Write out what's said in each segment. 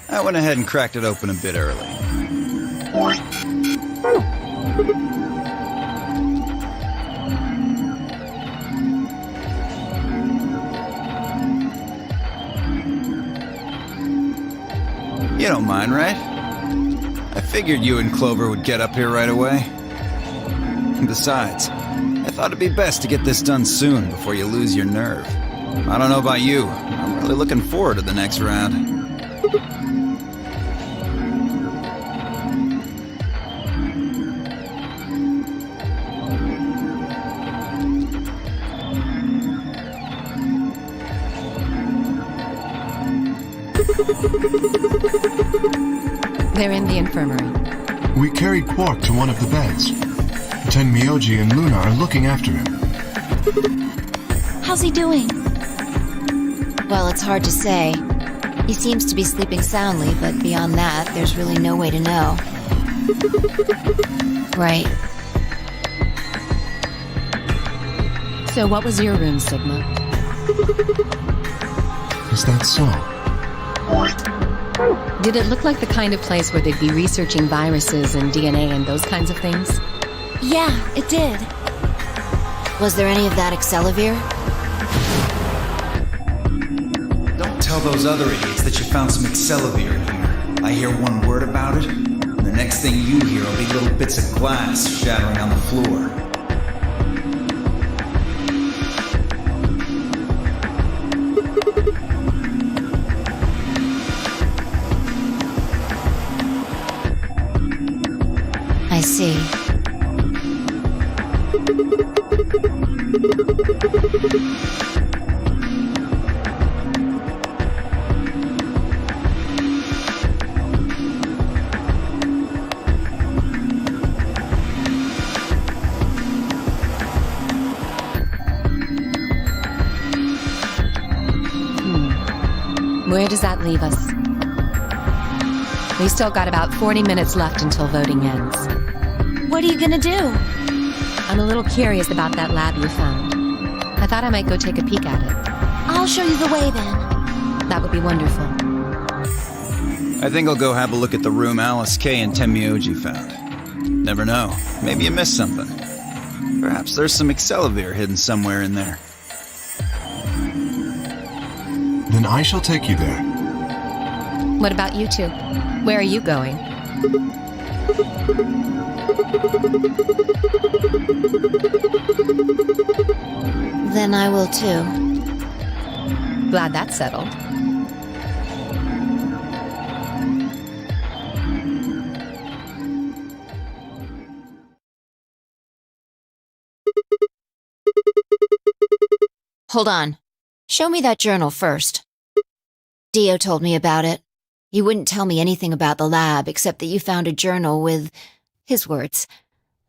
I went ahead and cracked it open a bit early. You don't mind, right? I figured you and Clover would get up here right away. And besides, I thought it'd be best to get this done soon before you lose your nerve. I don't know about you, I'm really looking forward to the next round. They're in the infirmary. We carried Quark to one of the beds. Tenmyoji and Luna are looking after him. How's he doing? Well, it's hard to say. He seems to be sleeping soundly, but beyond that, there's really no way to know. Right. So what was your room, Sigma? Is that so? Did it look like the kind of place where they'd be researching viruses and DNA and those kinds of things? Yeah, it did. Was there any of that Excelivir? Don't tell those other idiots that you found some Excelivir in here. I hear one word about it, and the next thing you hear will be little bits of glass shattering on the floor. I see. Where does that leave us? We still got about 40 minutes left until voting ends. What are you gonna do? I'm a little curious about that lab you found. I thought I might go take a peek at it. I'll show you the way then. That would be wonderful. I think I'll go have a look at the room Alice K and Tenmyoji found. Never know, maybe you missed something. Perhaps there's some Excelivir hidden somewhere in there. Then I shall take you there. What about you two? Where are you going? Then I will too. Glad that's settled. Hold on. Show me that journal first. Dio told me about it. He wouldn't tell me anything about the lab except that you found a journal with, his words,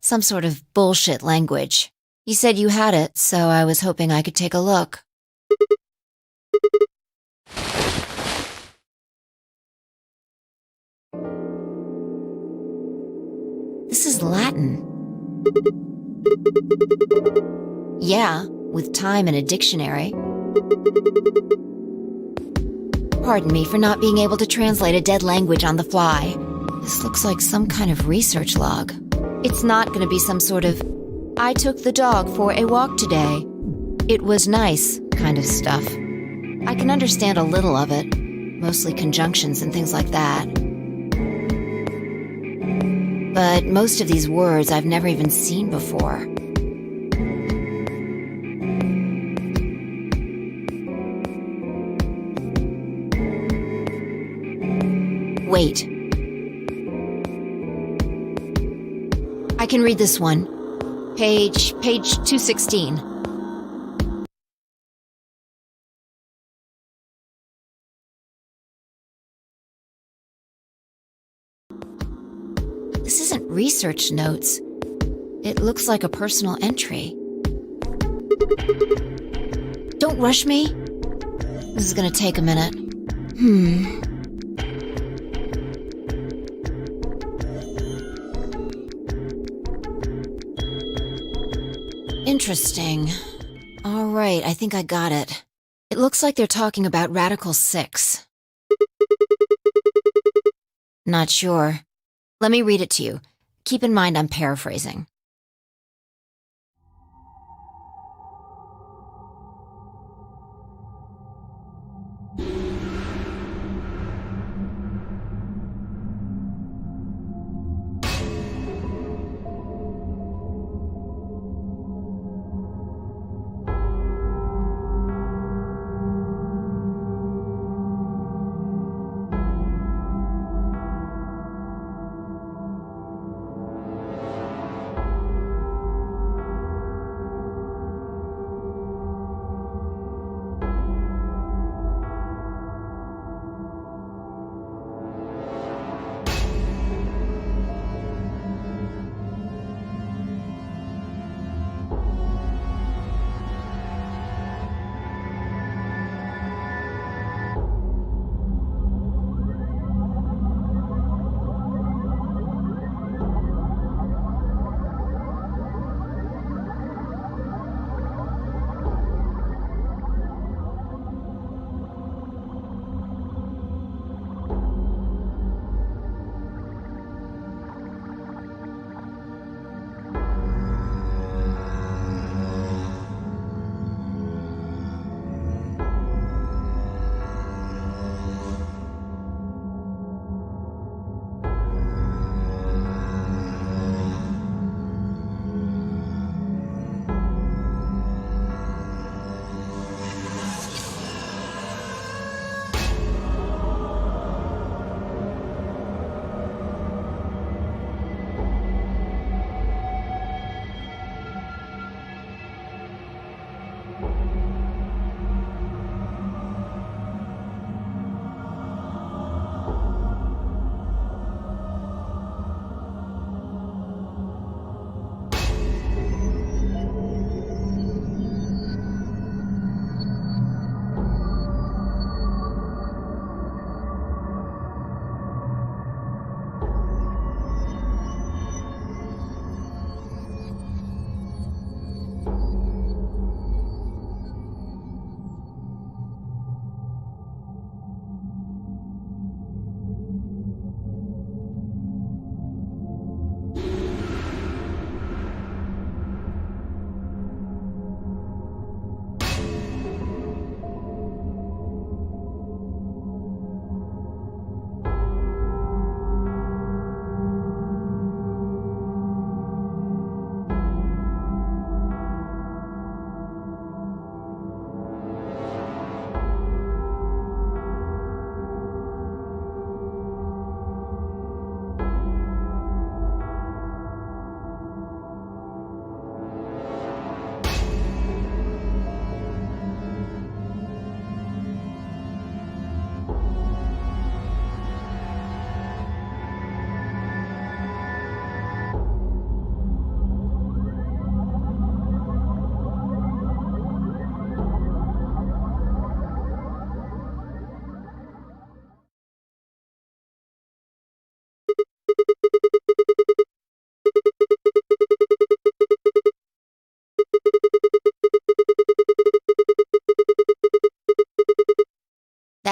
some sort of bullshit language. He said you had it, so I was hoping I could take a look. This is Latin. Yeah, with time and a dictionary. Pardon me for not being able to translate a dead language on the fly. This looks like some kind of research log. It's not going to be some sort of, I took the dog for a walk today. It was nice kind of stuff. I can understand a little of it, mostly conjunctions and things like that. But most of these words I've never even seen before. Wait. I can read this one. Page 216. This isn't research notes. It looks like a personal entry. Don't rush me. This is gonna take a minute. Interesting. All right, I think I got it. It looks like they're talking about Radical 6. Not sure. Let me read it to you. Keep in mind I'm paraphrasing.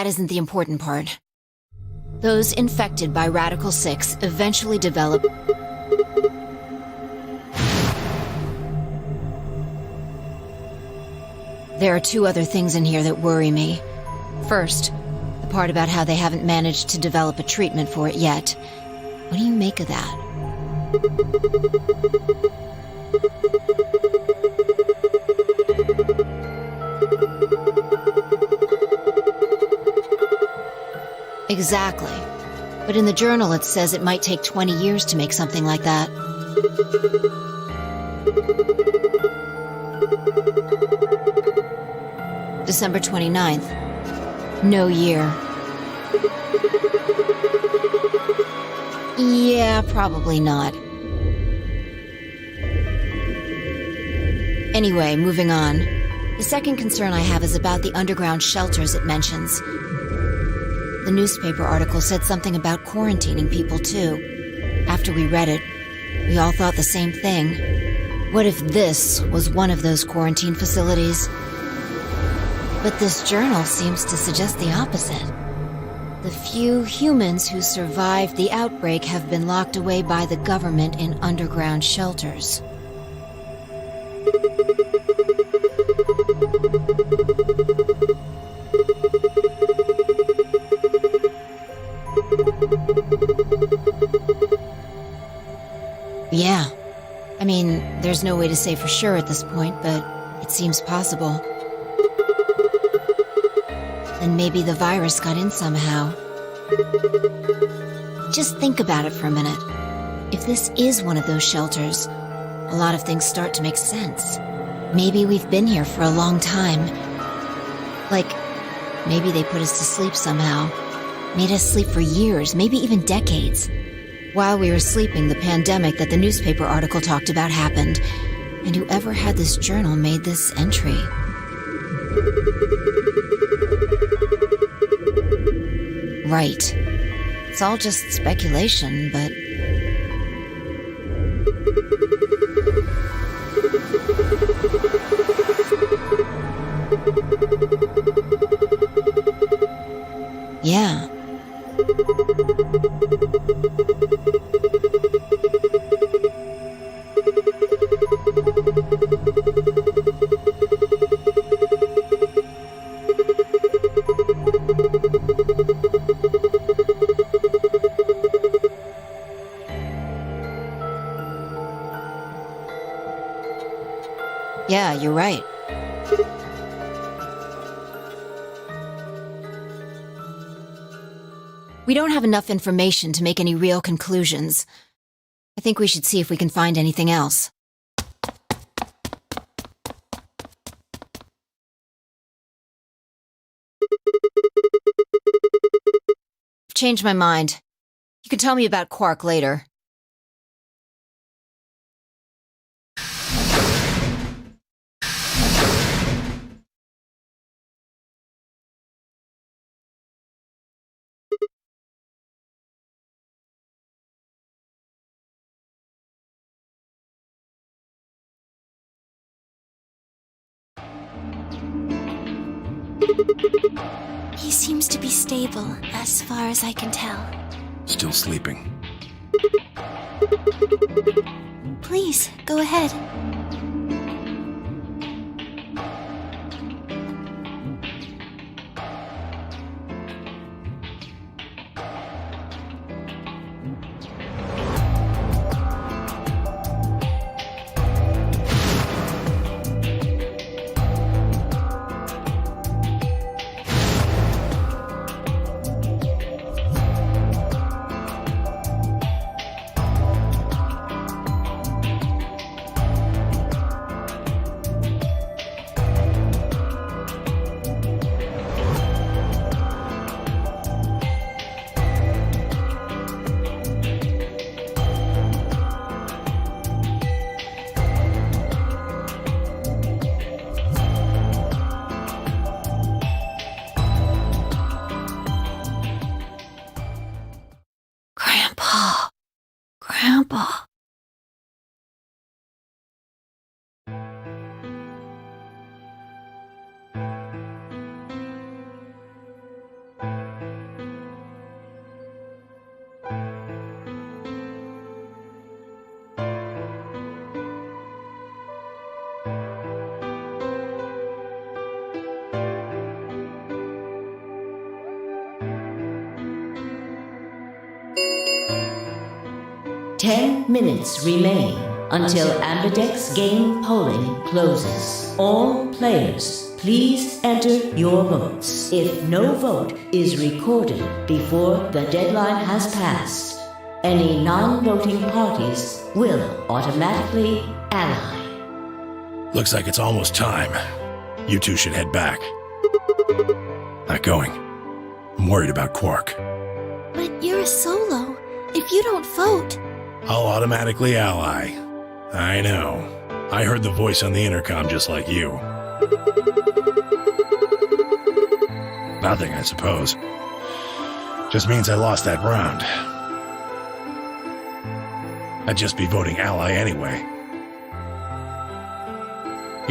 That isn't the important part. Those infected by Radical 6 eventually develop... There are two other things in here that worry me. First, the part about how they haven't managed to develop a treatment for it yet. What do you make of that? Exactly. But in the journal it says it might take 20 years to make something like that. December 29th. No year. Yeah, probably not. Anyway, moving on. The second concern I have is about the underground shelters it mentions. The newspaper article said something about quarantining people, too. After we read it, we all thought the same thing. What if this was one of those quarantine facilities? But this journal seems to suggest the opposite. The few humans who survived the outbreak have been locked away by the government in underground shelters. Yeah. I mean, there's no way to say for sure at this point, but it seems possible. And maybe the virus got in somehow. Just think about it for a minute. If this is one of those shelters, a lot of things start to make sense. Maybe we've been here for a long time. Like, maybe they put us to sleep somehow. Made us sleep for years, maybe even decades. While we were sleeping, the pandemic that the newspaper article talked about happened, and whoever had this journal made this entry. Right. It's all just speculation, but... yeah. Yeah, you're right. We don't have enough information to make any real conclusions. I think we should see if we can find anything else. I've changed my mind. You can tell me about Quark later. He seems to be stable, as far as I can tell. Still sleeping. Please, go ahead. Grandpa. Ten minutes remain until Ambidex game polling closes. All players, please enter your votes. If no vote is recorded before the deadline has passed, any non-voting parties will automatically ally. Looks like it's almost time. You two should head back. Not going. I'm worried about Quark. But you're a solo. If you don't vote... I'll automatically ally. I know. I heard the voice on the intercom just like you. Nothing, I suppose. Just means I lost that round. I'd just be voting ally anyway.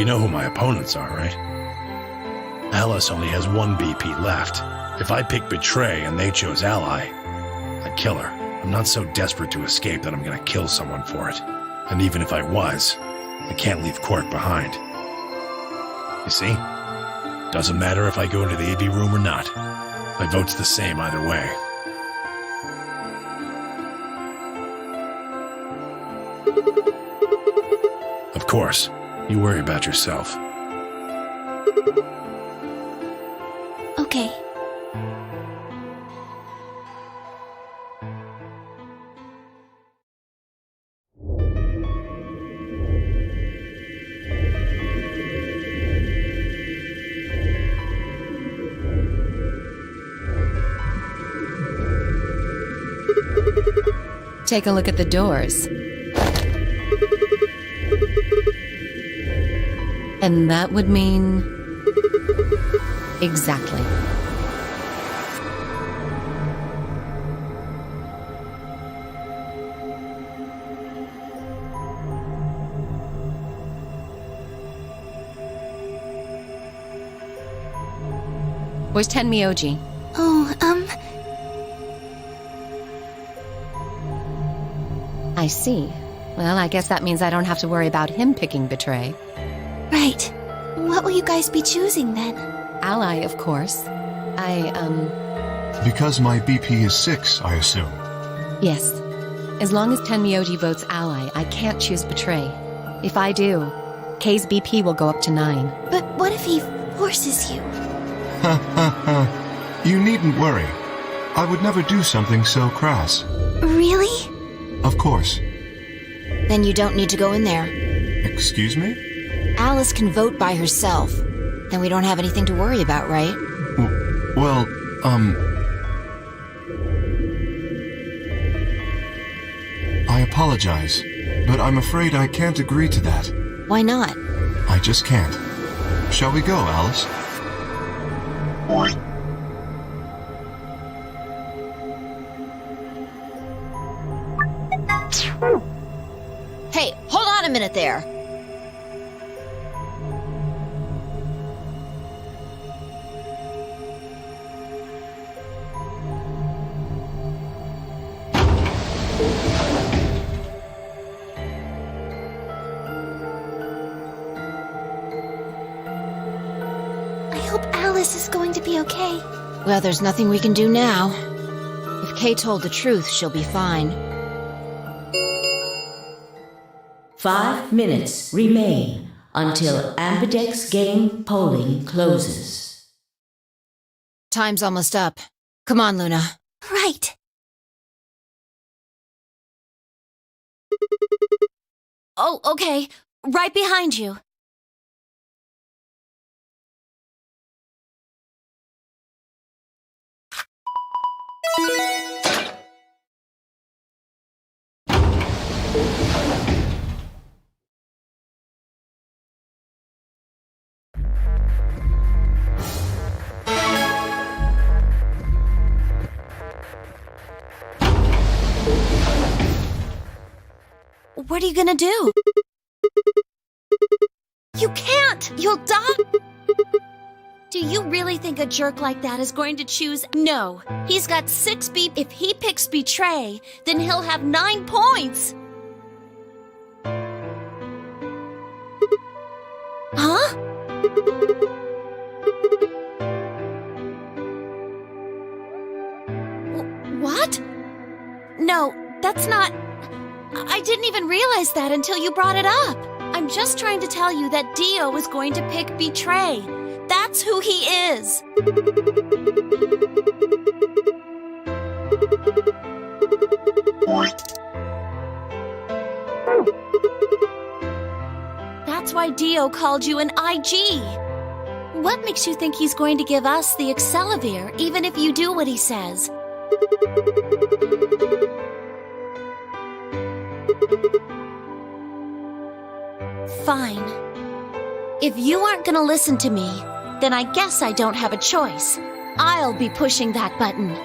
You know who my opponents are, right? Alice only has one BP left. If I pick Betray and they chose Ally, I'd kill her. I'm not so desperate to escape that I'm gonna kill someone for it. And even if I was, I can't leave Quark behind. You see? Doesn't matter if I go into the AV room or not. My vote's the same either way. Of course, you worry about yourself. Okay. Take a look at the doors. And that would mean... exactly. Where's Tenmyoji? Oh, I see. Well, I guess that means I don't have to worry about him picking Betray. right. What will you guys be choosing then? Ally, of course. Because my BP is 6, I assume. Yes. As long as Tenmyoji votes Ally, I can't choose Betray. If I do, K's BP will go up to 9. But what if he forces you? Ha ha ha. You needn't worry. I would never do something so crass. Really? Of course. Then you don't need to go in there. Excuse me? Alice can vote by herself. Then we don't have anything to worry about, right? Well, I apologize, but I'm afraid I can't agree to that. Why not? I just can't. Shall we go, Alice? Hey, hold on a minute there. I hope Alice is going to be okay. Well, there's nothing we can do now. If Kay told the truth, she'll be fine. 5 minutes remain until Ambidex game polling closes. Time's almost up. Come on, Luna. Right. Oh, okay. Right behind you. What are you gonna do? You can't! You'll die! Do you really think a jerk like that is going to choose? No. He's got 6 B. If he picks Betray, then he'll have 9 points. Huh? What? No, that's not... I didn't even realize that until you brought it up. I'm just trying to tell you that Dio is going to pick Betray. That's who he is. That's why Dio called you an IG. What makes you think he's going to give us the Accelavir, even if you do what he says? Fine. If you aren't gonna listen to me, then I guess I don't have a choice. I'll be pushing that button.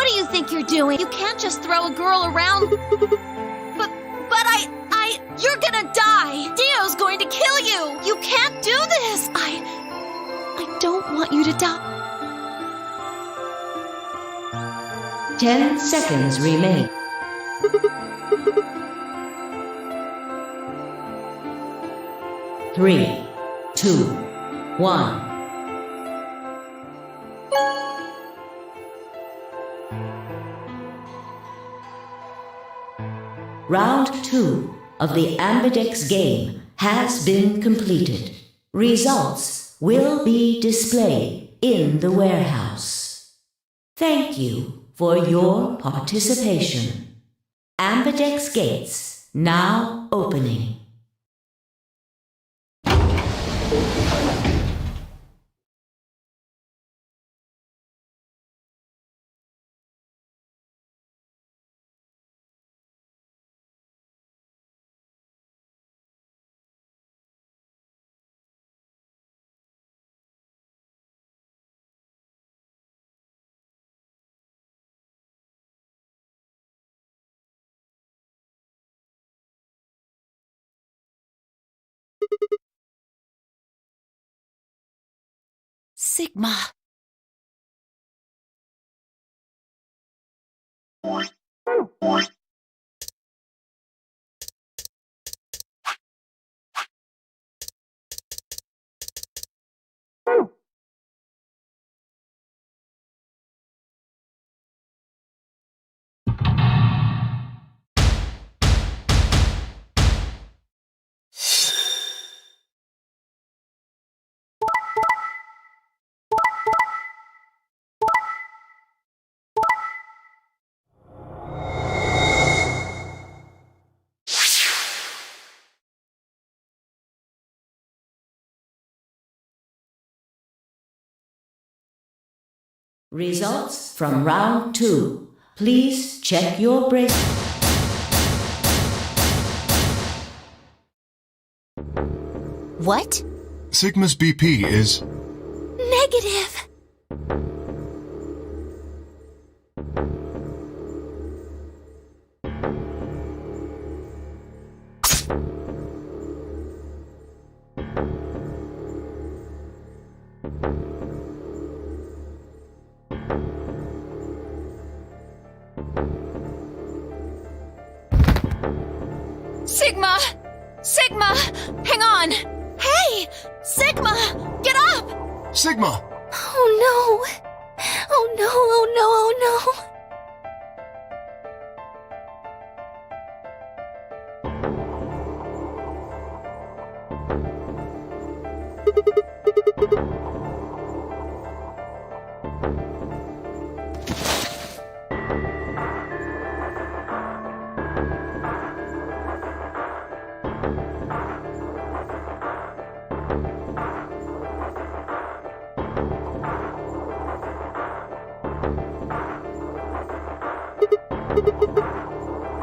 What do you think you're doing? You can't just throw a girl around. You're gonna die! Dio's going to kill you! You can't do this! I don't want you to die. 10 seconds remain. Three, two, one. Round 2 of the Ambidex game has been completed. Results will be displayed in the warehouse. Thank you for your participation. Ambidex gates now opening. Sigma. Results from round 2. Please check your brace. What? Sigma's BP is... Negative. Sigma! Sigma! Hang on! Hey! Sigma! Get up! Sigma! Oh no! Oh no, oh no, oh no!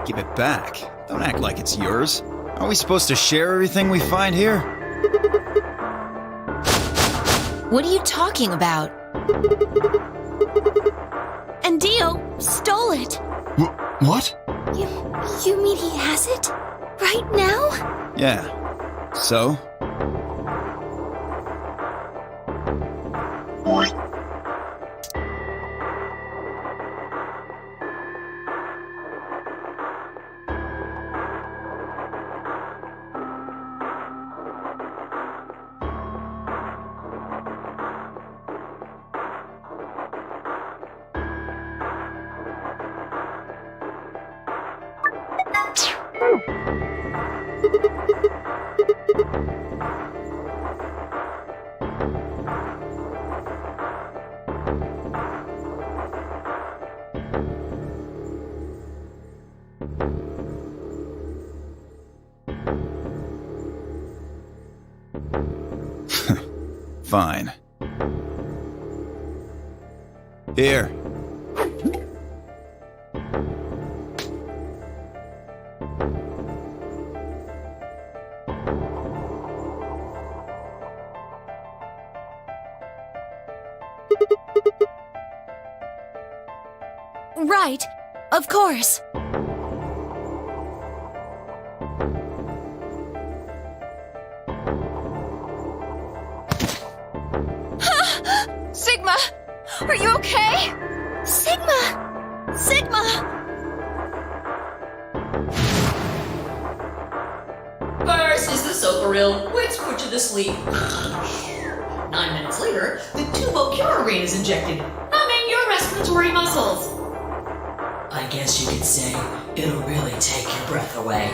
Give it back. Don't act like it's yours. Are we supposed to share everything we find here? What are you talking about? And Dio stole it. What? You mean he has it? Right now? Yeah. So? Fine. Here. Right. Of course. Sigma! Are you okay? Sigma! Sigma! First is the sofa reel, which puts you to sleep. 9 minutes later, the tubocurarine is injected, numbing your respiratory muscles. I guess you could say it'll really take your breath away.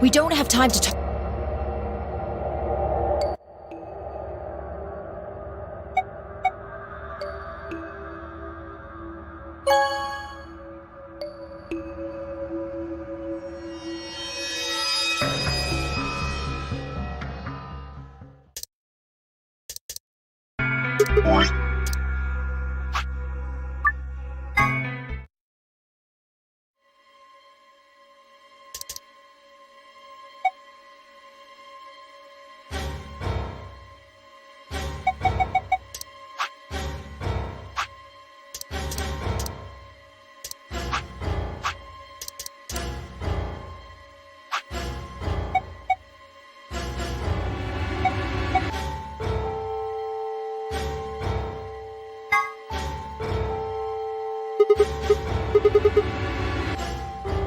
We don't have time to talk.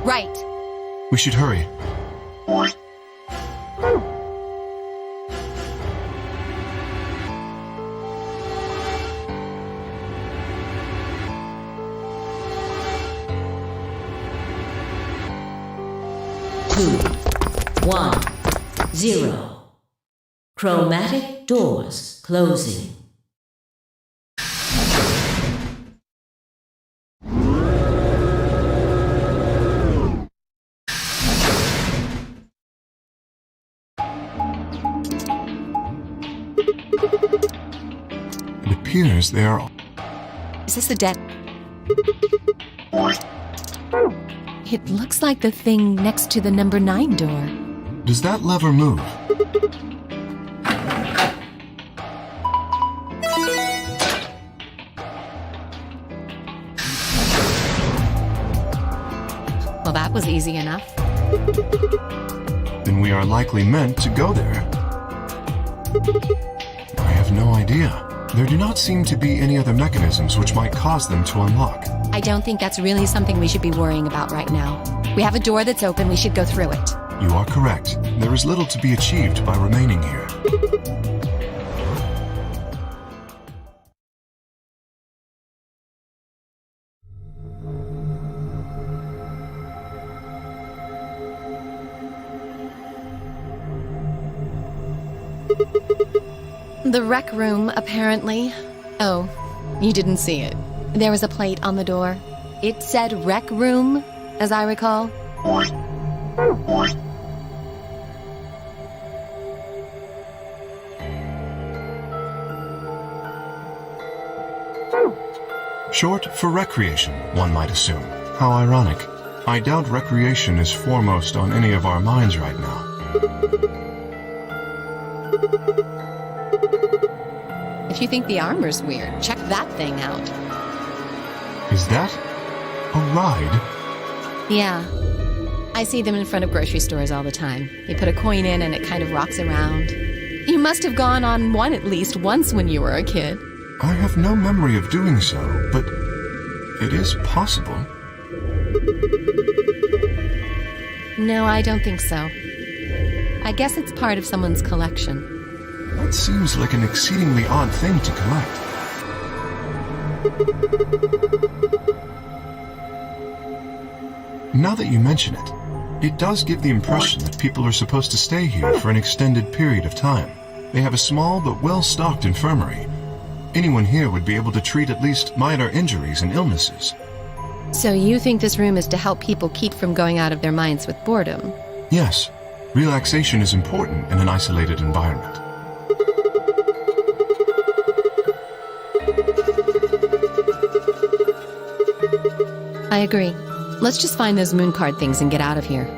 Right. We should hurry. Two, 1, 0. Chromatic doors closing. It appears they are... Is this the dead? It looks like the thing next to the number 9 door. Does that lever move? Well, that was easy enough. Then we are likely meant to go there. I have no idea. There do not seem to be any other mechanisms which might cause them to unlock. I don't think that's really something we should be worrying about right now. We have a door that's open, we should go through it. You are correct. There is little to be achieved by remaining here. The rec room, apparently. Oh, you didn't see it. There was a plate on the door. It said rec room, as I recall. Short for recreation, one might assume. How ironic. I doubt recreation is foremost on any of our minds right now. If you think the armor's weird, check that thing out. Is that a ride? Yeah. I see them in front of grocery stores all the time. You put a coin in and it kind of rocks around. You must have gone on one at least once when you were a kid. I have no memory of doing so, but it is possible. No, I don't think so. I guess it's part of someone's collection. That seems like an exceedingly odd thing to collect. Now that you mention it, it does give the impression that people are supposed to stay here for an extended period of time. They have a small but well-stocked infirmary. Anyone here would be able to treat at least minor injuries and illnesses. So you think this room is to help people keep from going out of their minds with boredom? Yes, relaxation is important in an isolated environment. I agree. Let's just find those moon card things and get out of here.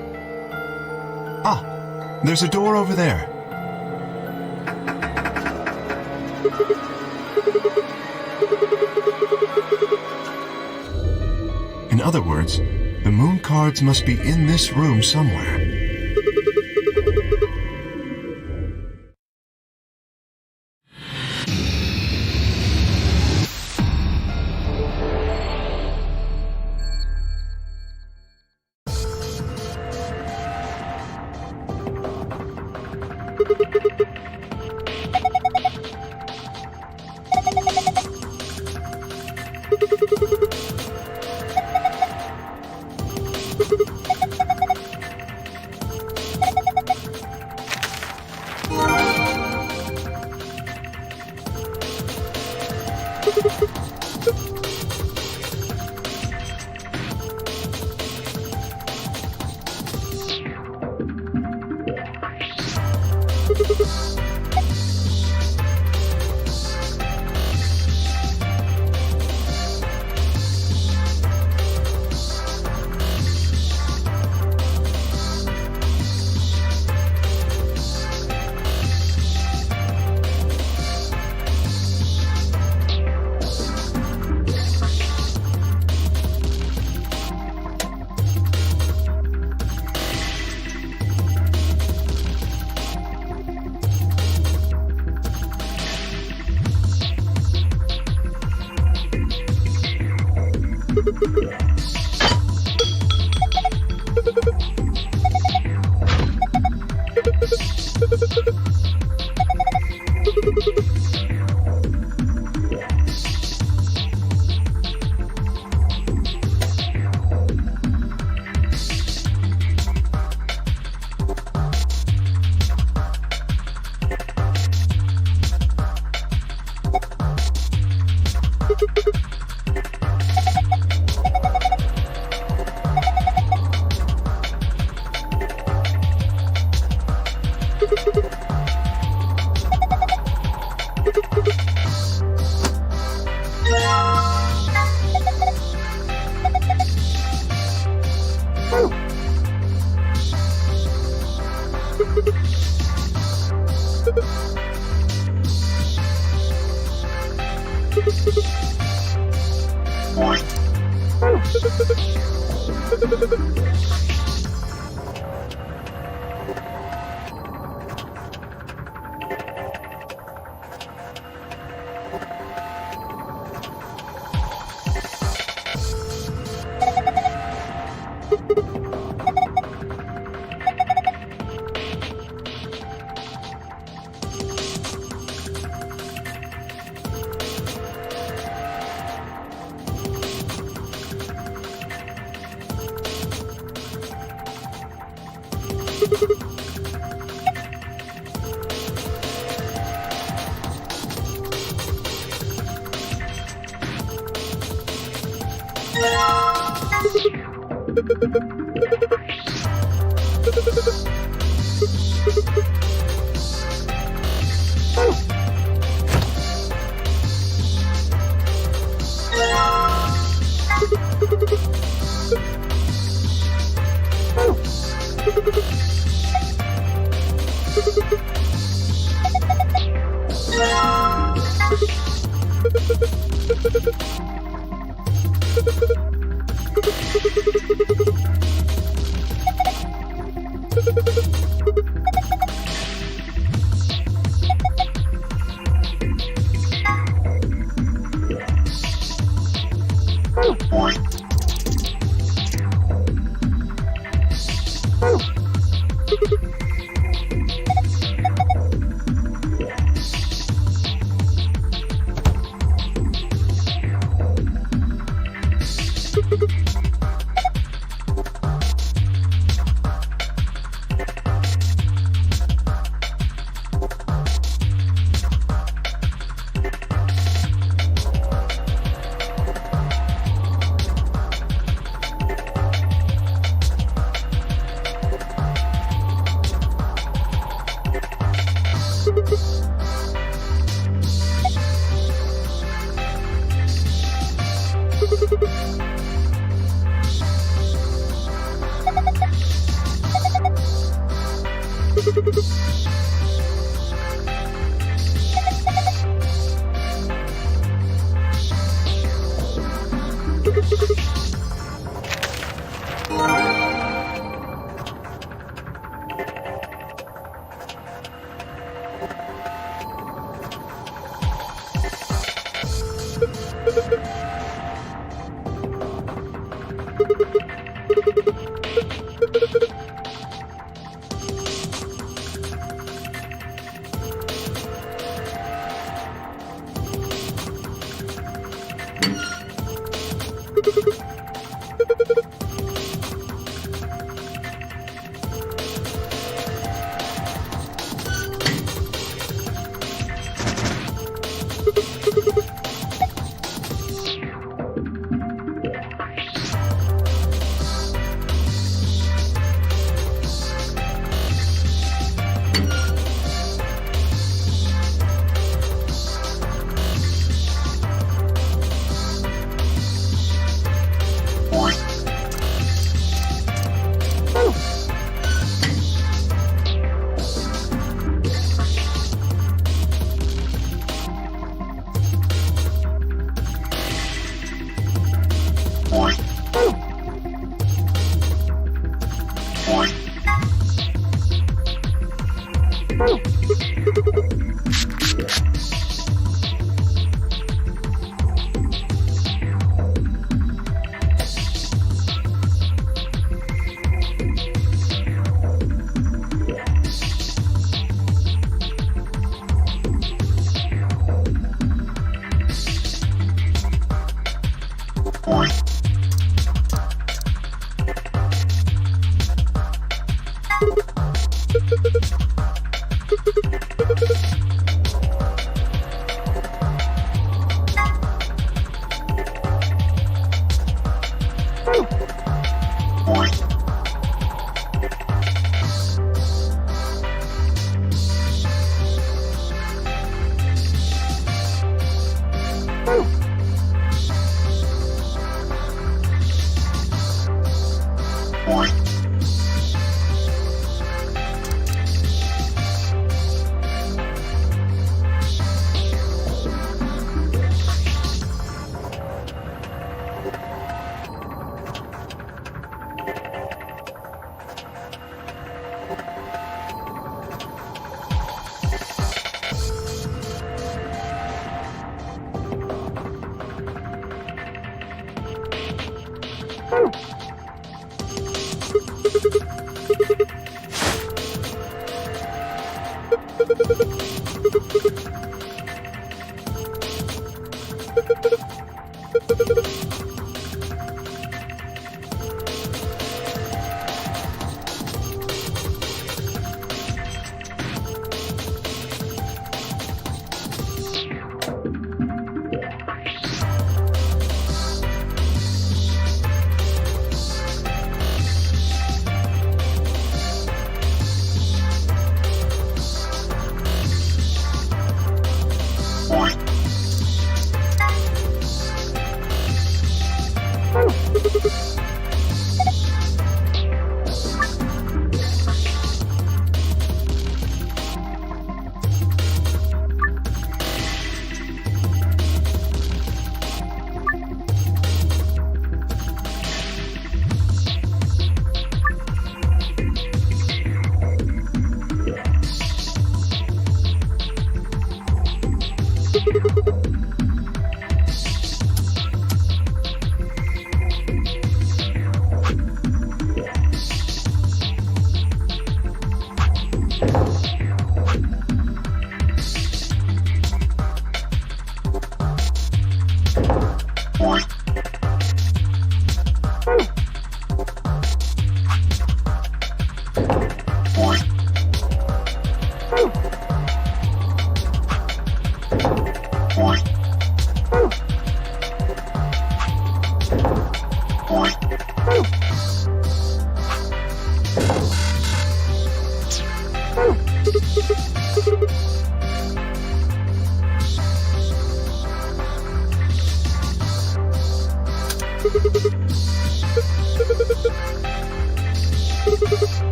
Ah, there's a door over there. In other words, the moon cards must be in this room somewhere.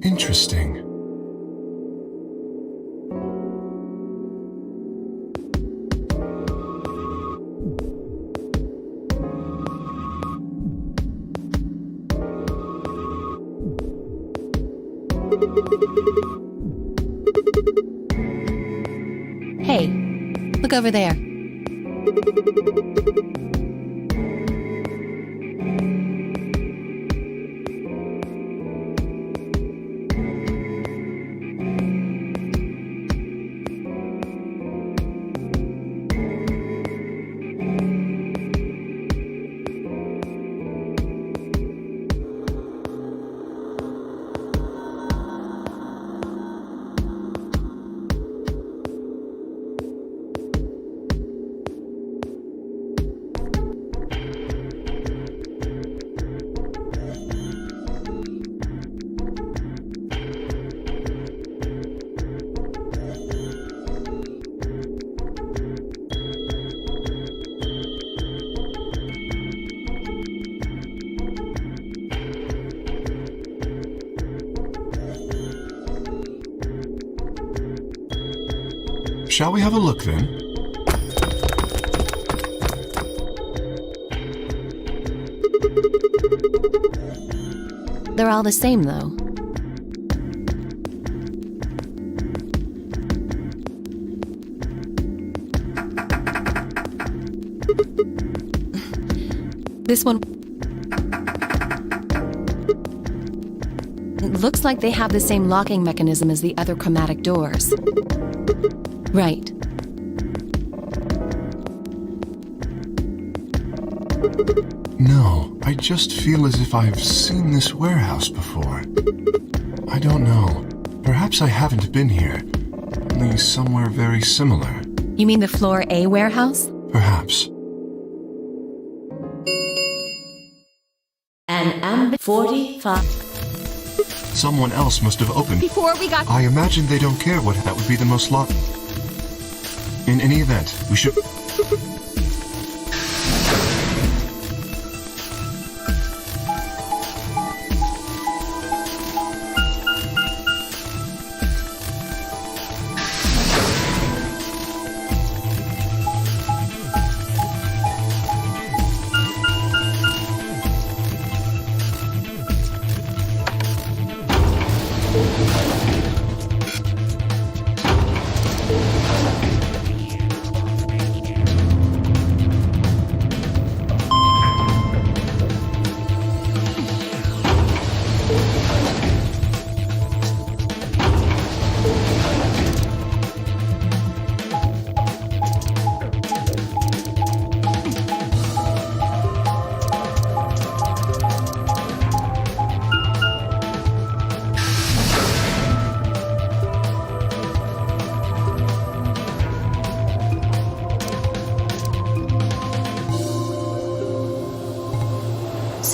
Interesting. Hey, look over there. Shall we have a look then? They're all the same, though. This one... It looks like they have the same locking mechanism as the other chromatic doors. Right. No, I just feel as if I've seen this warehouse before. I don't know. Perhaps I haven't been here, only somewhere very similar. You mean the Floor A warehouse? Perhaps. An ambit 45. Someone else must have opened. Before we got... I imagine they don't care what that would be the most lot. In any event, we should...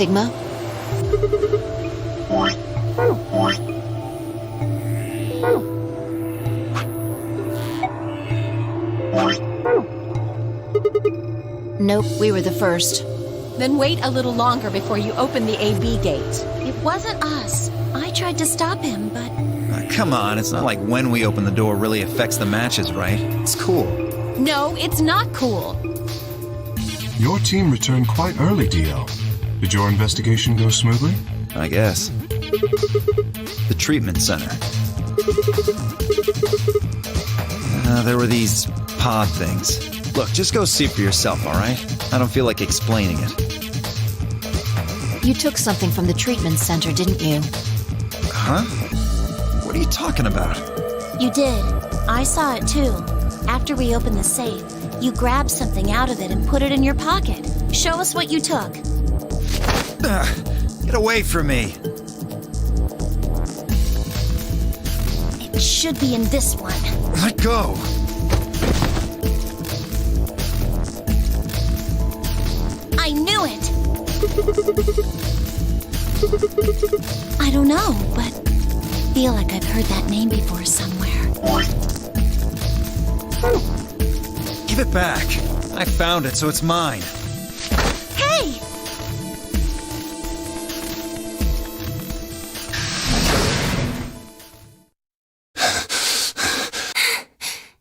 Sigma? Nope, we were the first. Then wait a little longer before you open the AB gate. It wasn't us. I tried to stop him, but Come on, it's not like when we open the door really affects the matches, right? It's cool. No, it's not cool. Your team returned quite early, Dio. Did your investigation go smoothly? I guess. The treatment center. There were these pod things. Look, just go see for yourself, all right? I don't feel like explaining it. You took something from the treatment center, didn't you? Huh? What are you talking about? you did. I saw it too. After we opened the safe, you grabbed something out of it and put it in your pocket. Show us what you took. Get away from me. It should be in this one. Let go. I knew it! I don't know, but I feel like I've heard that name before somewhere. Give it back. I found it, so it's mine. Hey!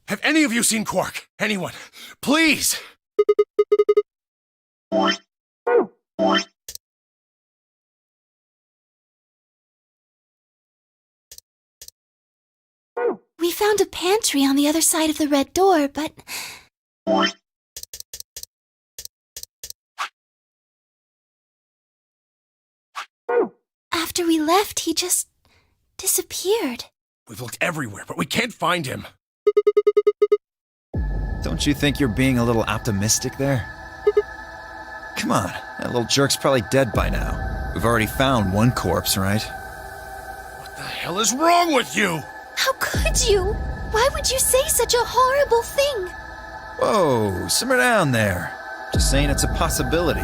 Have any of you seen Quark? Anyone? Please! We found a pantry on the other side of the red door, but... After we left, he just disappeared. We've looked everywhere, but we can't find him. Don't you think you're being a little optimistic there? Come on, that little jerk's probably dead by now. We've already found one corpse, right? What the hell is wrong with you? How could you? Why would you say such a horrible thing? Whoa, simmer down there. Just saying it's a possibility.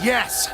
Yes!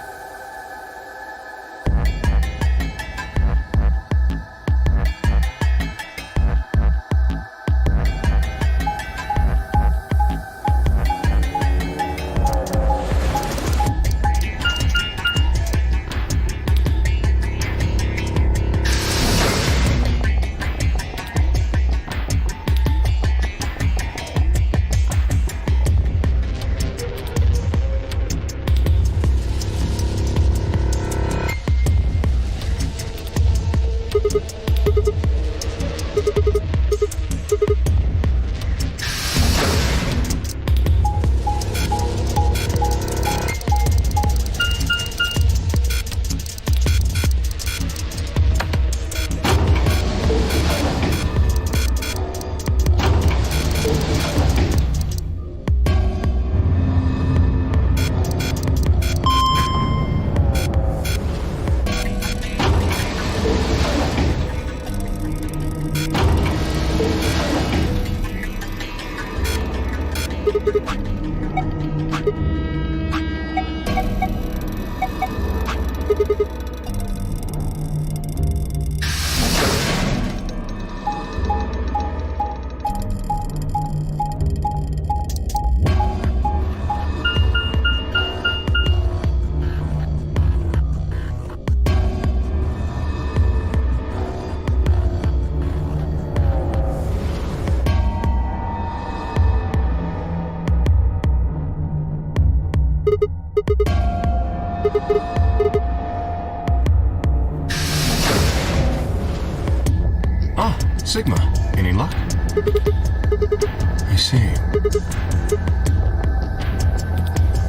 Ah, Sigma. Any luck? I see.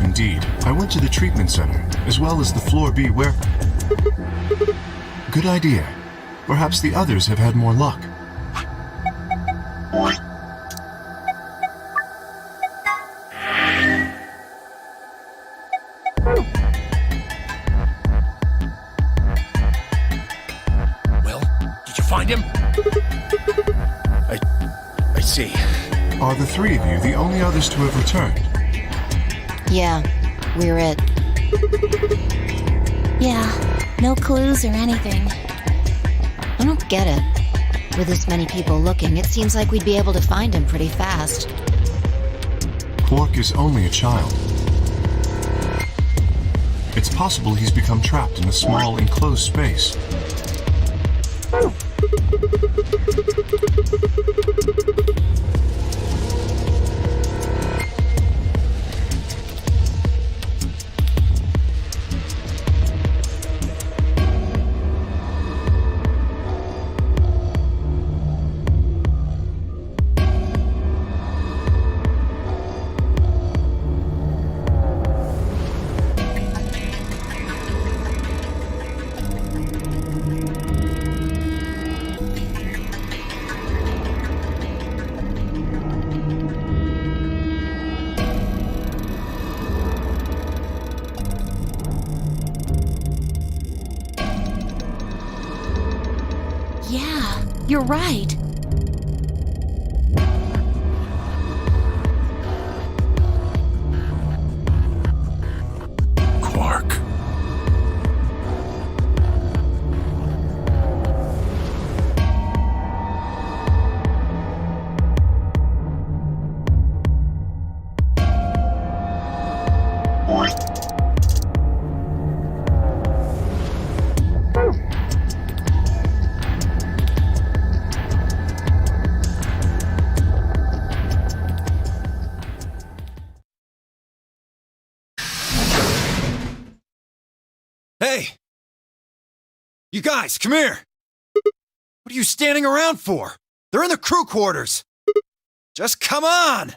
Indeed, I went to the treatment center, as well as the Floor B where... Good idea. Perhaps the others have had more luck. Will, did you find him? I see. Are the three of you the only others to have returned? Yeah, we're it. Yeah, no clues or anything. I don't get it. With this many people looking, it seems like we'd be able to find him pretty fast. Quark is only a child. It's possible he's become trapped in a small enclosed space. Yeah, you're right. Quark. Hey! You guys, come here! What are you standing around for? They're in the crew quarters! Just come on!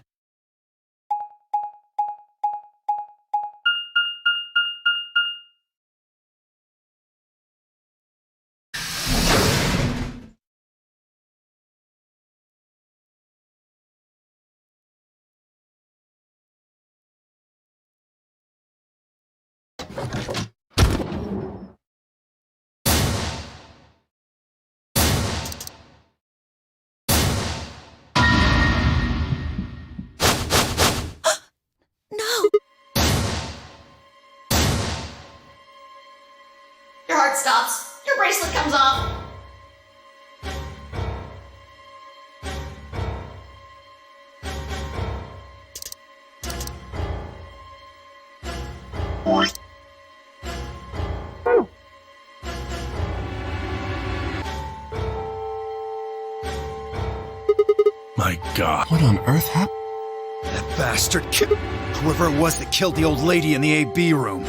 No! Your heart stops. Your bracelet comes off. My God. What on earth happened? That bastard whoever it was that killed the old lady in the AB room.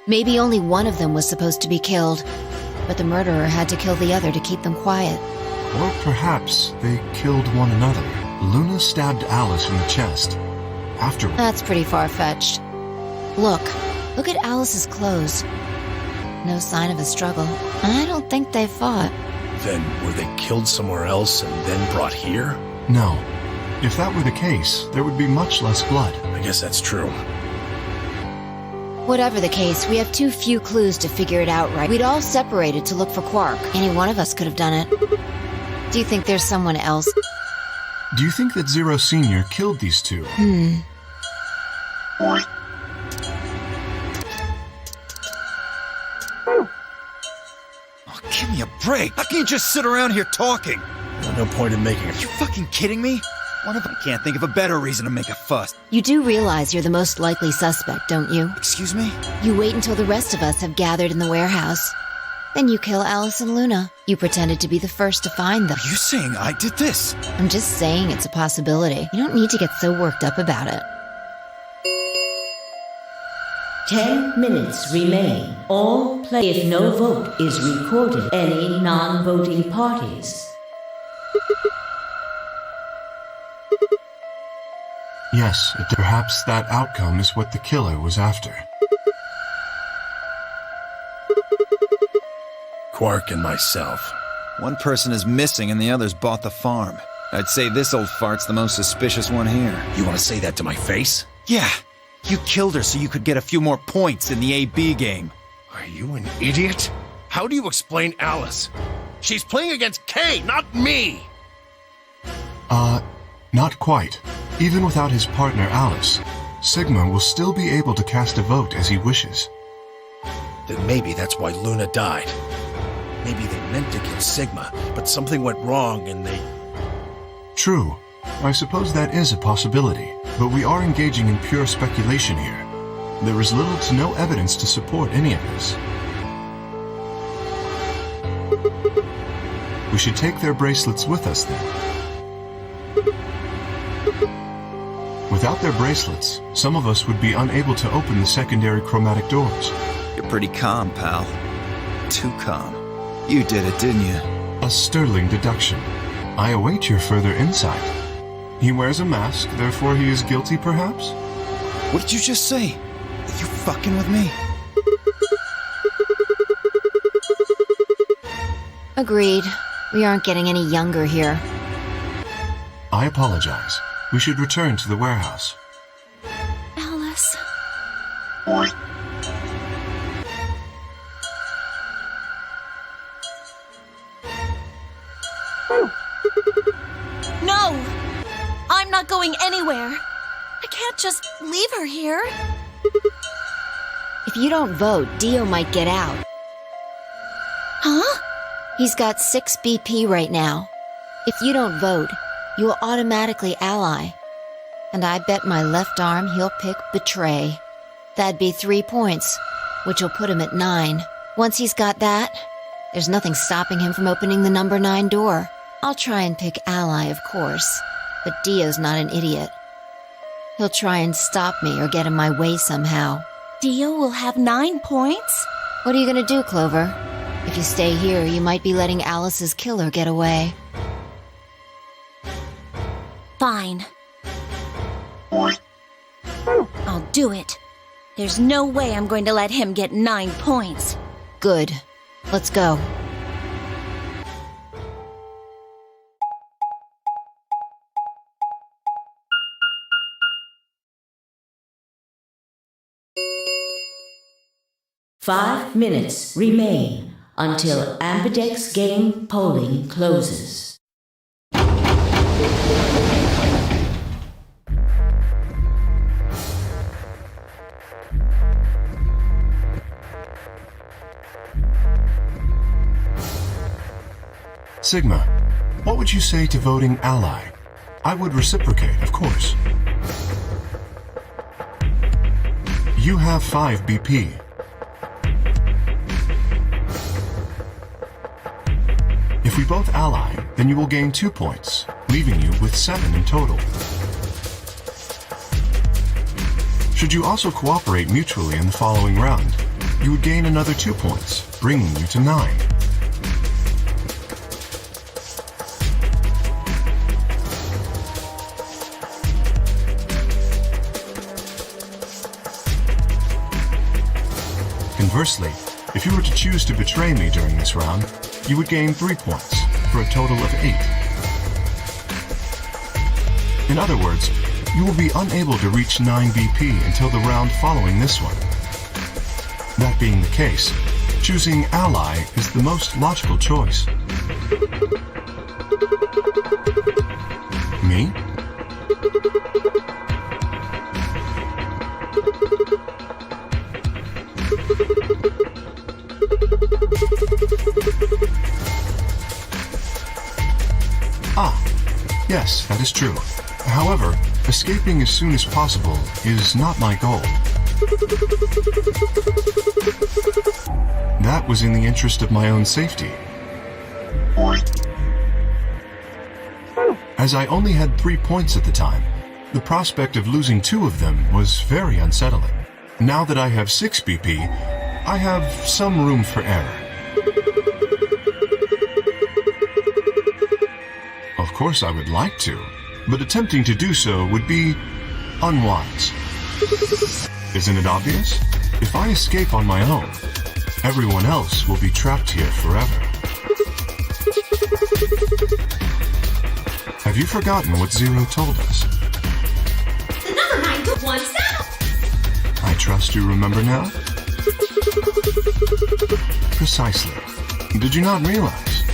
Maybe only one of them was supposed to be killed, but the murderer had to kill the other to keep them quiet. Or perhaps they killed one another. Luna stabbed Alice in the chest. Afterward, That's pretty far-fetched. Look at Alice's clothes. No sign of a struggle. I don't think they fought. Then were they killed somewhere else and then brought here? no. If that were the case, there would be much less blood. I guess that's true. Whatever the case, we have too few clues to figure it out right. We'd all separated to look for Quark. Any one of us could have done it. Do you think there's someone else? Do you think that Zero Sr. killed these two? Oh, give me a break. How can you just sit around here talking? No point in making Are you fucking kidding me? One of them can't think of a better reason to make a fuss. You do realize you're the most likely suspect, don't you? Excuse me? You wait until the rest of us have gathered in the warehouse. Then you kill Alice and Luna. You pretended to be the first to find them. Are you saying I did this? I'm just saying it's a possibility. You don't need to get so worked up about it. 10 minutes remain. All play. If no vote is recorded, any non-voting parties. Yes, perhaps that outcome is what the killer was after. Quark and myself. One person is missing and the others bought the farm. I'd say this old fart's the most suspicious one here. You want to say that to my face? Yeah, you killed her so you could get a few more points in the AB game. Are you an idiot? How do you explain Alice? She's playing against Kay, not me! Not quite. Even without his partner Alice, Sigma will still be able to cast a vote as he wishes. Then maybe that's why Luna died. Maybe they meant to kill Sigma, but something went wrong and they... True. I suppose that is a possibility, but we are engaging in pure speculation here. There is little to no evidence to support any of this. We should take their bracelets with us then. Without their bracelets, some of us would be unable to open the secondary chromatic doors. You're pretty calm, pal. Too calm. You did it, didn't you? A sterling deduction. I await your further insight. He wears a mask, therefore he is guilty, perhaps? What did you just say? Are you fucking with me? Agreed. We aren't getting any younger here. I apologize. We should return to the warehouse. Alice. No! I'm not going anywhere. I can't just leave her here. If you don't vote, Dio might get out. Huh? He's got 6 BP right now. If you don't vote, you will automatically ally. And I bet my left arm he'll pick Betray. That'd be 3 points, which will put him at 9. Once he's got that, there's nothing stopping him from opening the number 9 door. I'll try and pick ally, of course, but Dio's not an idiot. He'll try and stop me or get in my way somehow. Dio will have 9 points? What are you gonna do, Clover? If you stay here, you might be letting Alice's killer get away. Fine. I'll do it. There's no way I'm going to let him get 9 points. Good. Let's go. Five minutes remain until Ambidex game polling closes. Sigma, what would you say to voting ally? I would reciprocate, of course. You have 5 BP. If we both ally, then you will gain 2 points, leaving you with 7 in total. Should you also cooperate mutually in the following round, you would gain another 2 points, bringing you to 9. Conversely, if you were to choose to betray me during this round, you would gain 3 points, for a total of 8. In other words, you will be unable to reach 9 BP until the round following this one. That being the case, choosing ally is the most logical choice. Me? Yes, that is true. However, escaping as soon as possible is not my goal. That was in the interest of my own safety. As I only had 3 points at the time, the prospect of losing 2 of them was very unsettling. Now that I have 6 BP, I have some room for error. Of course I would like to, but attempting to do so would be unwise. Isn't it obvious? If I escape on my own, everyone else will be trapped here forever. Have you forgotten what Zero told us? The number 9 took 1 step! I trust you remember now? Precisely. Did you not realize?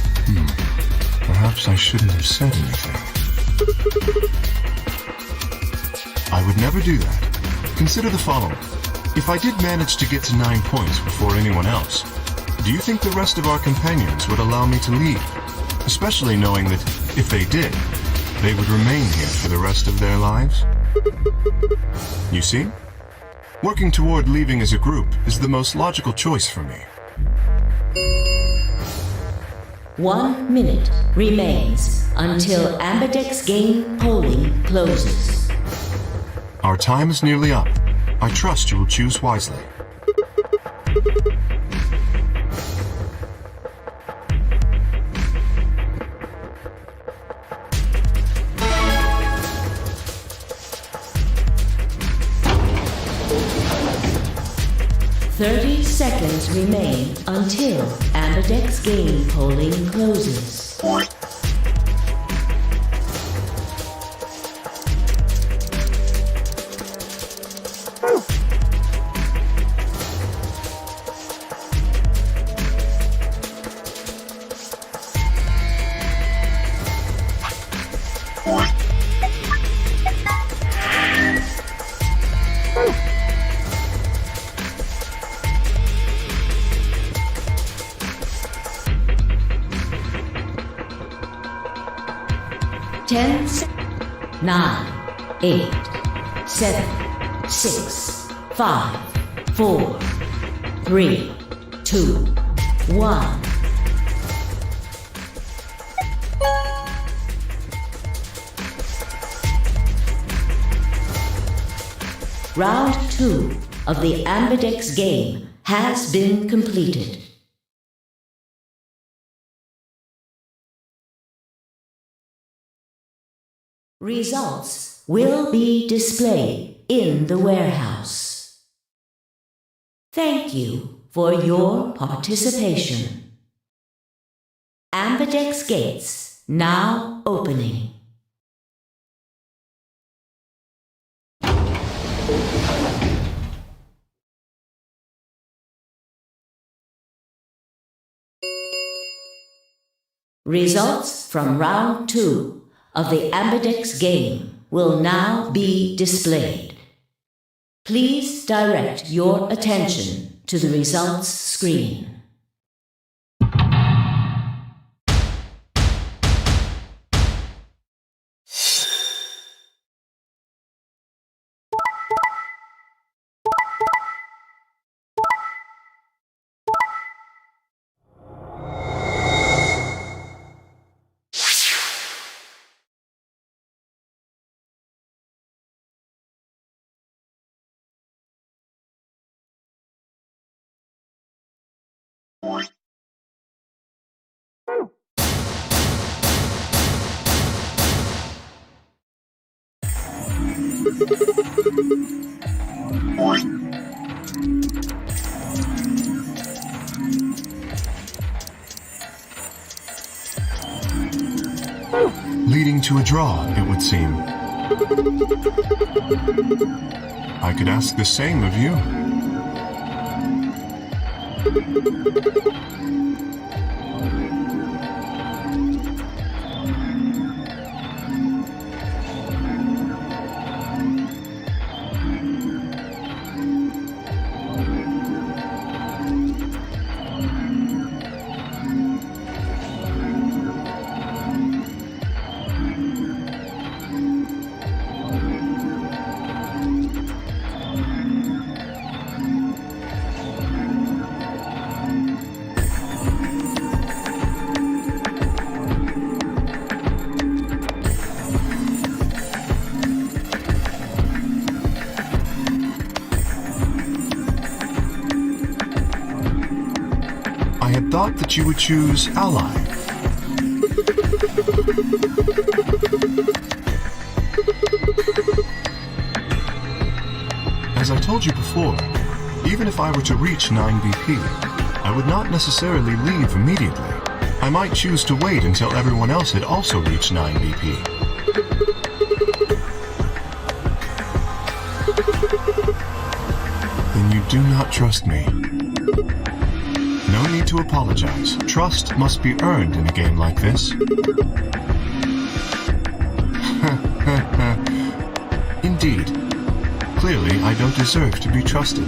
Perhaps I shouldn't have said anything. I would never do that. Consider the following. If I did manage to get to 9 points before anyone else, do you think the rest of our companions would allow me to leave? Especially knowing that, if they did, they would remain here for the rest of their lives? You see? Working toward leaving as a group is the most logical choice for me. 1 minute remains until Ambidex game polling closes. Our time is nearly up. I trust you will choose wisely. "30 seconds remain until Ambidex game polling closes. Ten, 9, 8, 7, 6, 5, 4, 3, 2, 1. Round 2 of the Ambidex game has been completed. Results will be displayed in the warehouse. Thank you for your participation. Ambidex gates now opening. Results from round 2 of the Ambidex game will now be displayed. Please direct your attention to the results screen. Leading to a draw, it would seem. I could ask the same of you. Thought that you would choose Ally. As I told you before, even if I were to reach 9 BP, I would not necessarily leave immediately. I might choose to wait until everyone else had also reached 9 BP. Then you do not trust me. No need to apologize. Trust must be earned in a game like this. Indeed. Clearly, I I don't deserve to be trusted.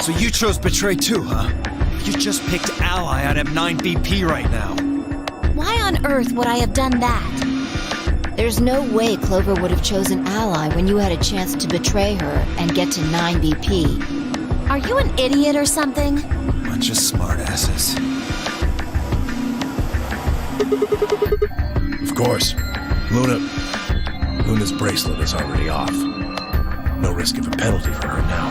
So you chose Betray too, huh? You just picked Ally on M9 BP right now. Why on earth would I have done that? There's no way Clover would have chosen Ally when you had a chance to betray her and get to 9BP. Are you an idiot or something? Bunch of smartasses. Of course. Luna's bracelet is already off. No risk of a penalty for her now.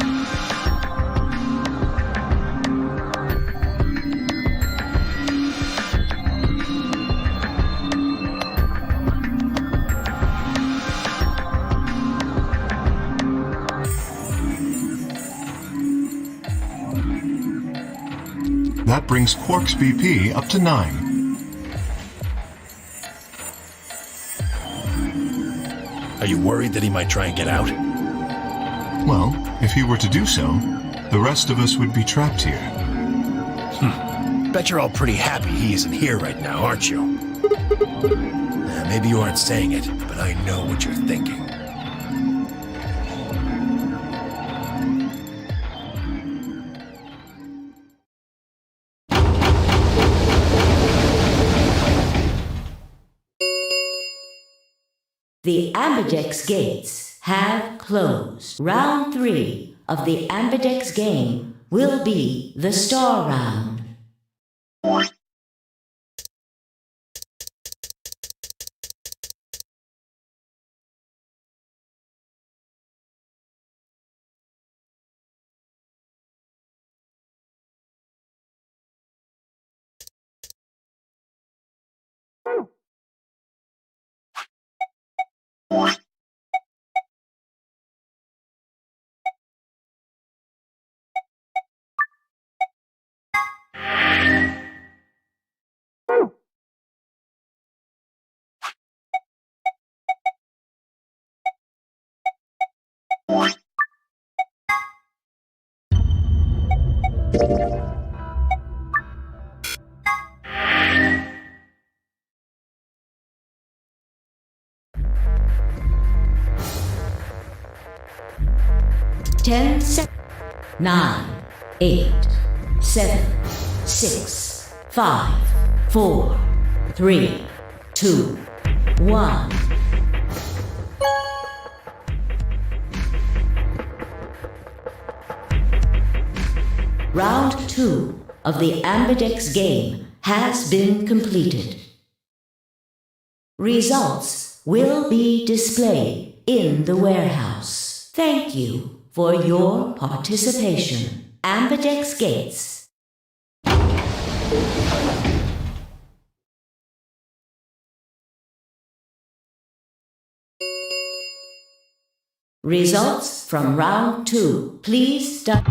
That brings Quark's BP up to 9. Are you worried that he might try and get out? Well, if he were to do so, the rest of us would be trapped here. Bet you're all pretty happy he isn't here right now, aren't you? Maybe you aren't saying it, but I know what you're thinking. The Ambidex gates have closed. Round 3 of the Ambidex game will be the Star Round. Ten seconds. 9, 8, 7, 6, 5, 4, 3, 2, 1. Round 2 of the Ambidex game has been completed. Results will be displayed in the warehouse. Thank you for your participation. Ambidex gates. Results from round 2. Please start.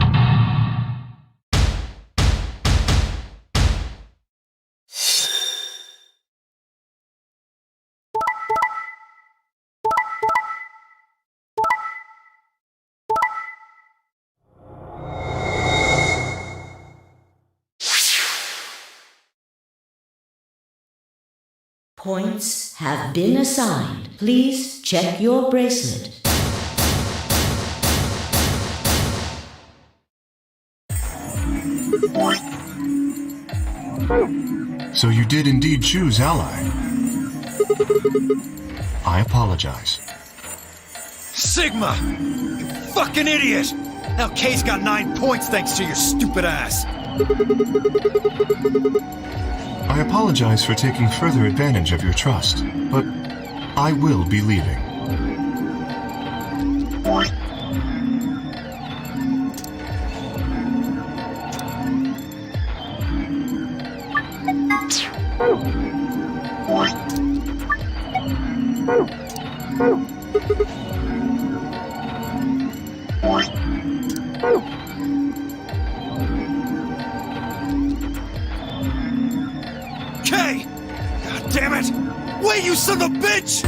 Points have been assigned. Please check your bracelet. So you did indeed choose Ally. I apologize. Sigma! You fucking idiot! Now Kay's got 9 points thanks to your stupid ass. I apologize for taking further advantage of your trust, but I will be leaving. Kay! God damn it! Wait, you son of a bitch!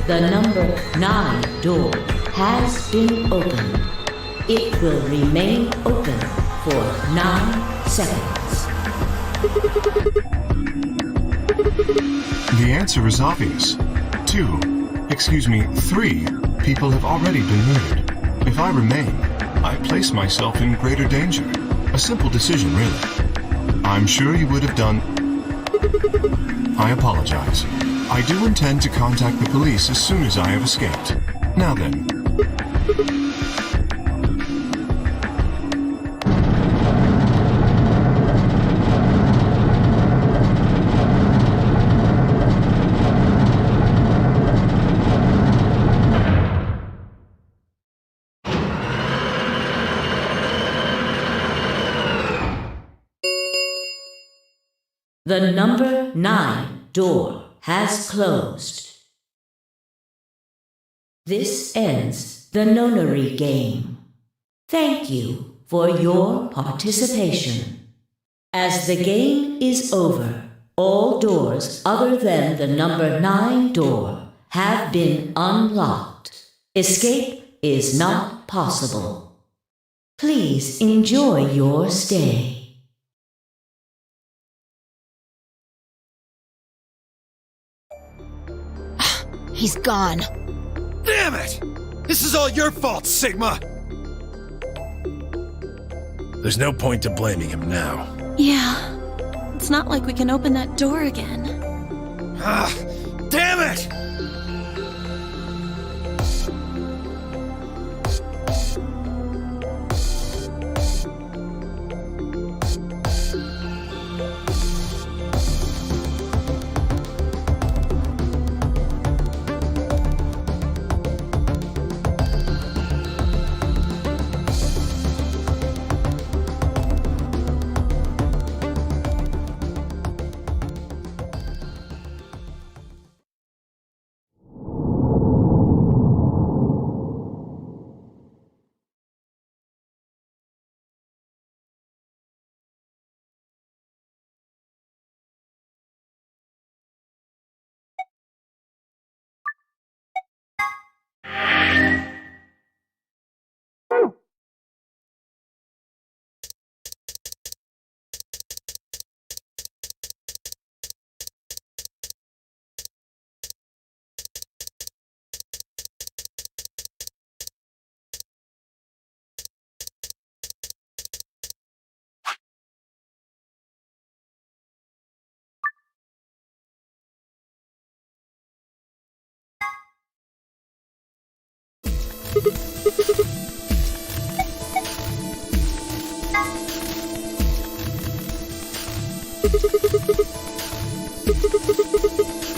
The number 9 door has been opened. It will remain open for 9 seconds. The answer is obvious. 3 people have already been murdered. If I remain, I place myself in greater danger. A simple decision, really. I'm sure you would have done... I apologize. I do intend to contact the police as soon as I have escaped. Now then. The number 9 door has closed. This ends the nonary game. Thank you for your participation. As the game is over, all doors other than the number 9 door have been unlocked. Escape is not possible. Please enjoy your stay. He's gone. Damn it! This is all your fault, Sigma! There's no point to blaming him now. Yeah. It's not like we can open that door again. Ah, damn it!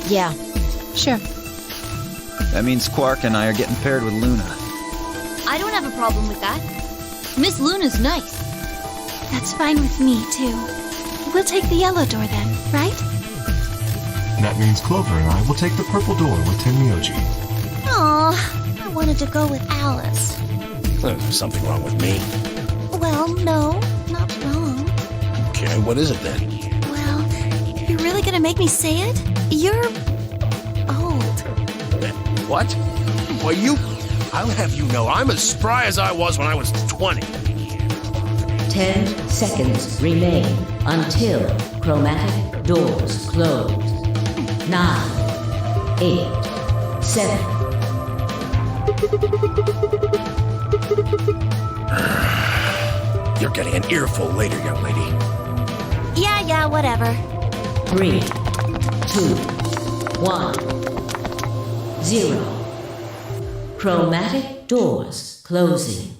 Yeah. Sure. That means Quark and I are getting paired with Luna. I don't have a problem with that. Miss Luna's nice. That's fine with me, too. We'll take the yellow door then, right? That means Clover and I will take the purple door with Tenmyoji. Aw, I wanted to go with Alice. There's something wrong with me. Well, no, not wrong. Okay, what is it then? Well, you're really gonna make me say it? You're old. What? Well, I'll have you know, I'm as spry as I was when I was 20. 10 seconds remain until chromatic doors close. 9, 8, 7. You're getting an earful later, young lady. Yeah, whatever. 3, 2, 1, 0. Chromatic doors closing.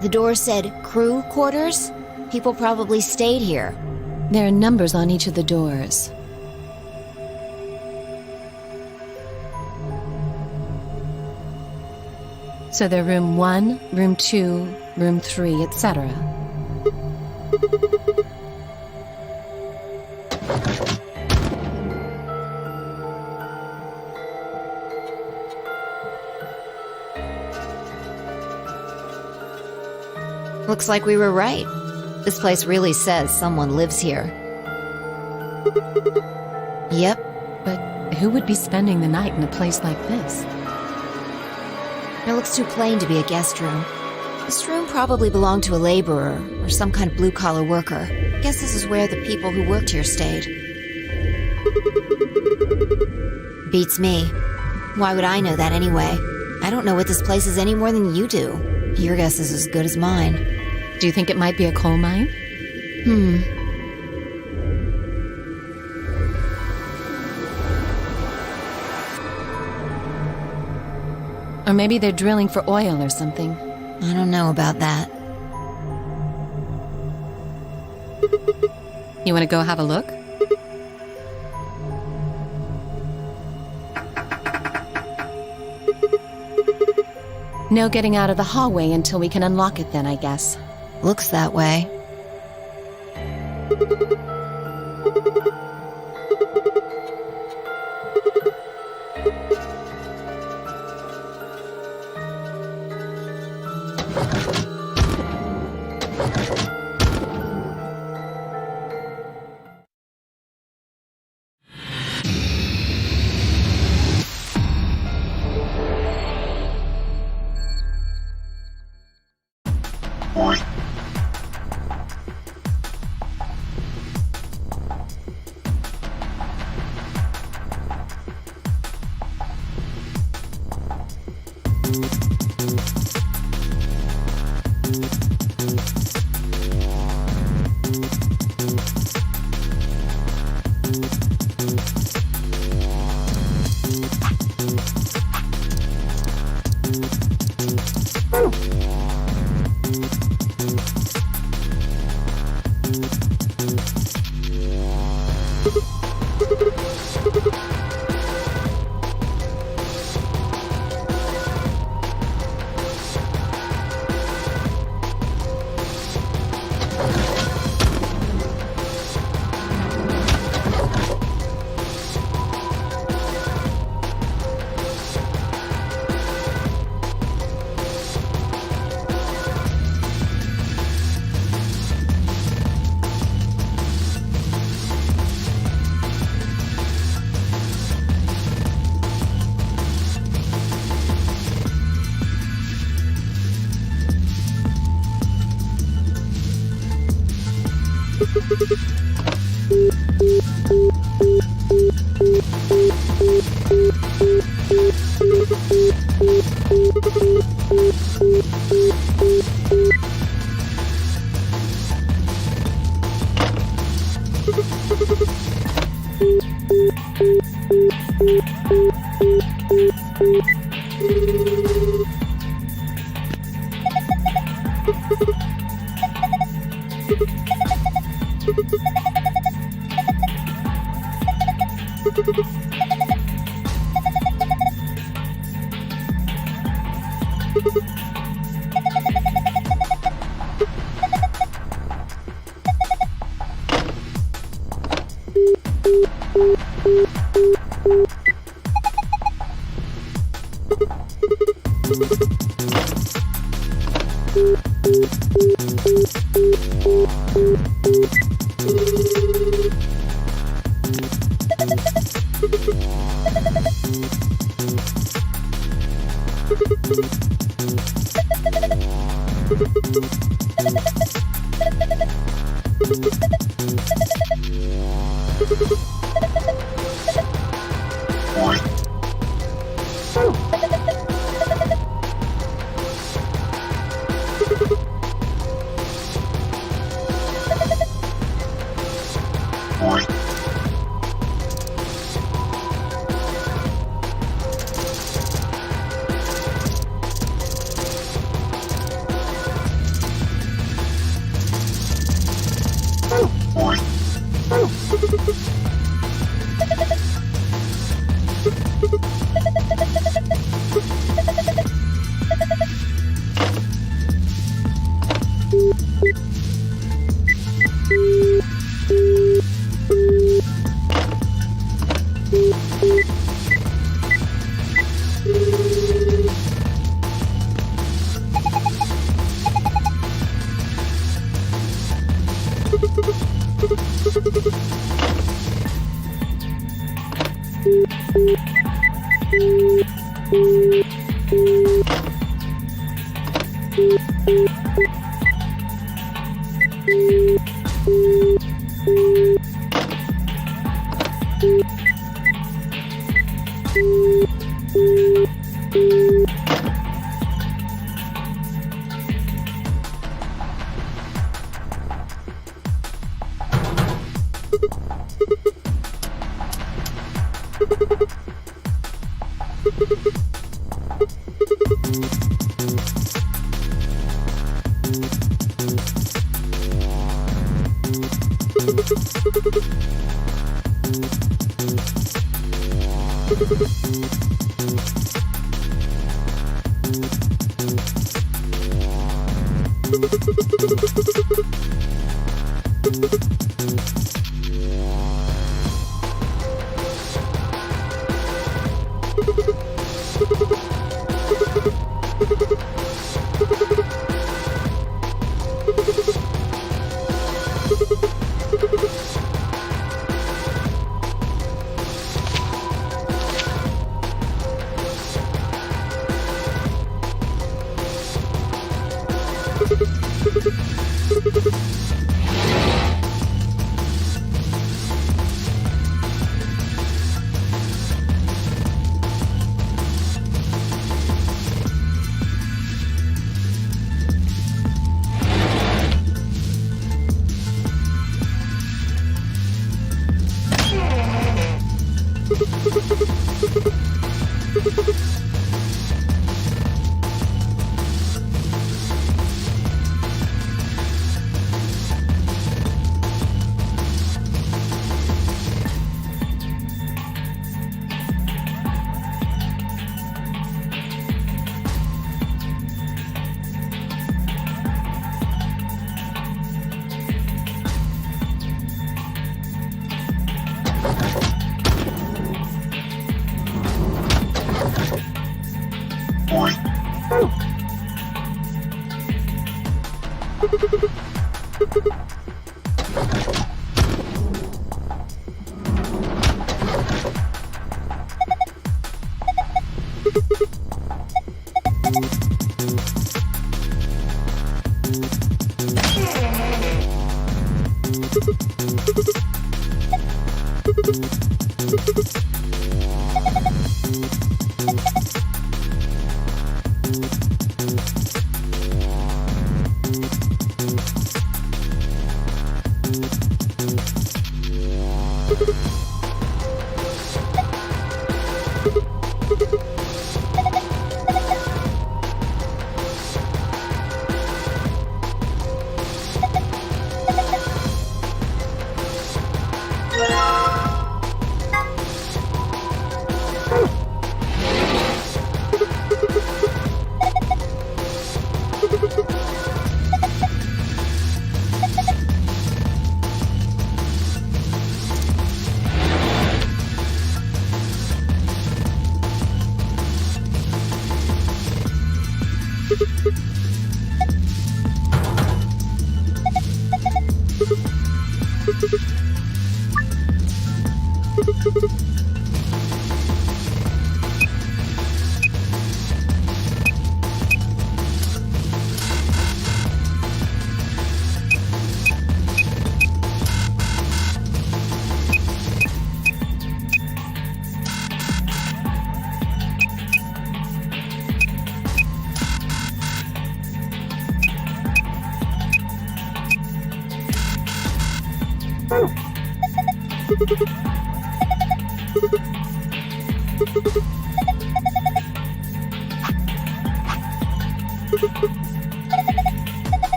The door said crew quarters? People probably stayed here. There are numbers on each of the doors. So they're room 1, room 2, room 3, etc. Looks like we were right. This place really says someone lives here. Yep. But who would be spending the night in a place like this? It looks too plain to be a guest room. This room probably belonged to a laborer or some kind of blue-collar worker. Guess this is where the people who worked here stayed. Beats me. Why would I know that anyway? I don't know what this place is any more than you do. Your guess is as good as mine. Do you think it might be a coal mine? Or maybe they're drilling for oil or something. I don't know about that. You want to go have a look? No getting out of the hallway until we can unlock it then, I guess. Looks that way.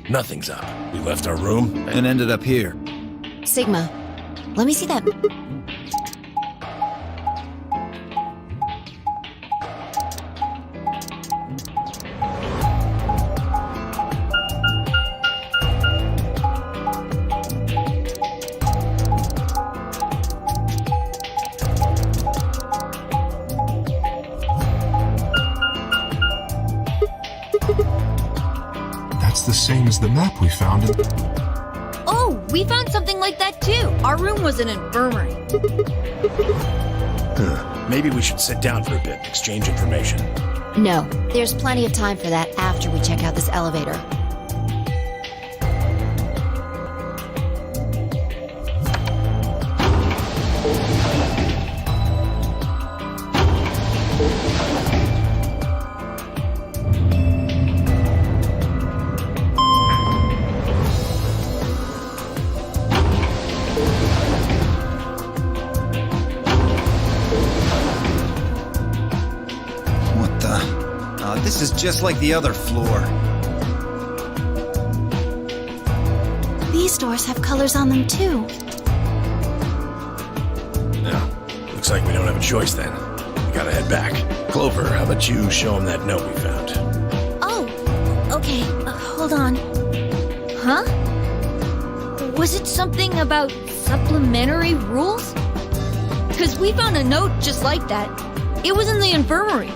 Nothing's up. We left our room. And ended up here. Sigma, let me see that. That's the same as the map we found in... Oh, we found something like that too. Our room was an infirmary. Maybe we should sit down for a bit, exchange information. No, there's plenty of time for that after we check out this elevator. What the? This is just like the other floor. These doors have colors on them too. Yeah, looks like we don't have a choice then. We gotta head back. Clover, how about you show him that note we found? Oh, okay. Hold on. Huh? Was it something about supplementary rules? Because we found a note just like that. It was in the infirmary.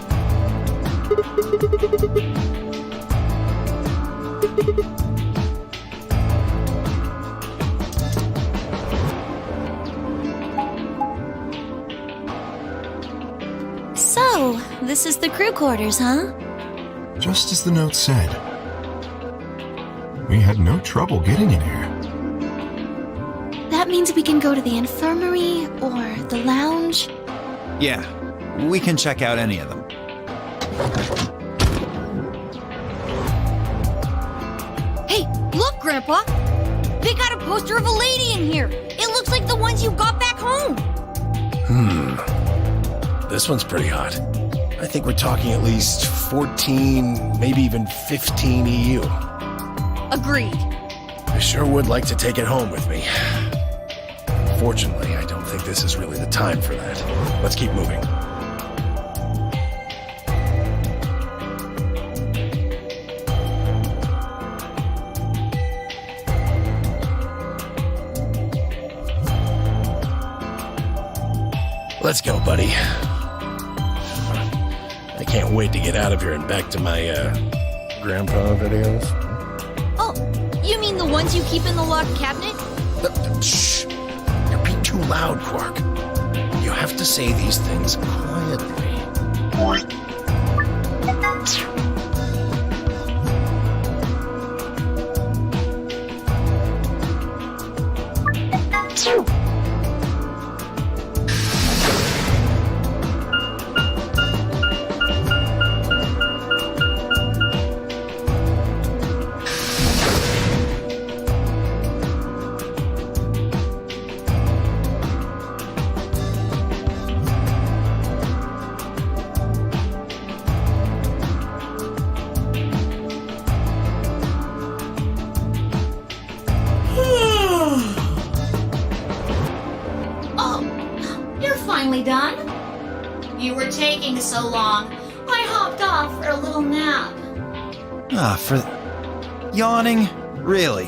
So, this is the crew quarters, huh? Just as the note said. We had no trouble getting in here. That means we can go to the infirmary or the lounge. Yeah, we can check out any of them. Hey, look, Grandpa! They got a poster of a lady in here! It looks like the ones you got back home! This one's pretty hot. I think we're talking at least 14, maybe even 15 EU. Agreed. I sure would like to take it home with me. Fortunately, I don't think this is really the time for that. Let's keep moving. Let's go, buddy. I can't wait to get out of here and back to my, grandpa videos. Oh, you mean the ones you keep in the locked cabinet? Shh! You're being too loud, Quark. You have to say these things quietly. Done? You were taking so long. I hopped off for a little nap. For... Yawning? Really?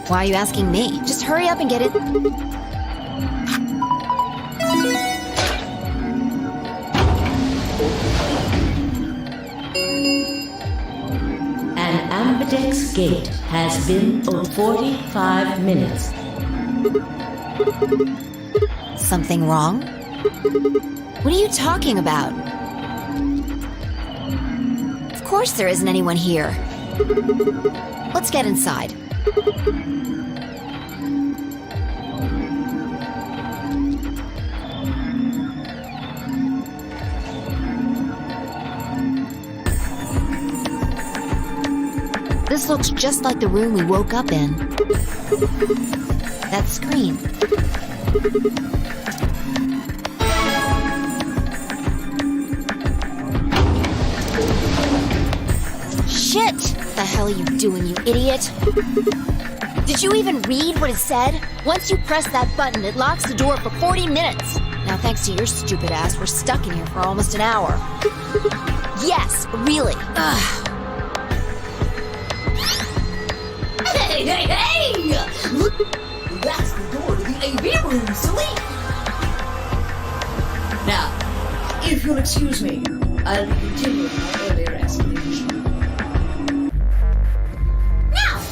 Why are you asking me? Just hurry up and get it. An ambidex gate has been for 45 minutes. Something wrong? What are you talking about? Of course there isn't anyone here. Let's get inside. This looks just like the room we woke up in. That screen. Shit! What the hell are you doing, you idiot? Did you even read what it said? Once you press that button, it locks the door for 40 minutes. Now, thanks to your stupid ass, we're stuck in here for almost an hour. Yes, really. Ugh. Hey, hey, hey! Look, that's the door to the AV room, silly! Now, if you'll excuse me, I'll be continuing my earlier explanation. Now,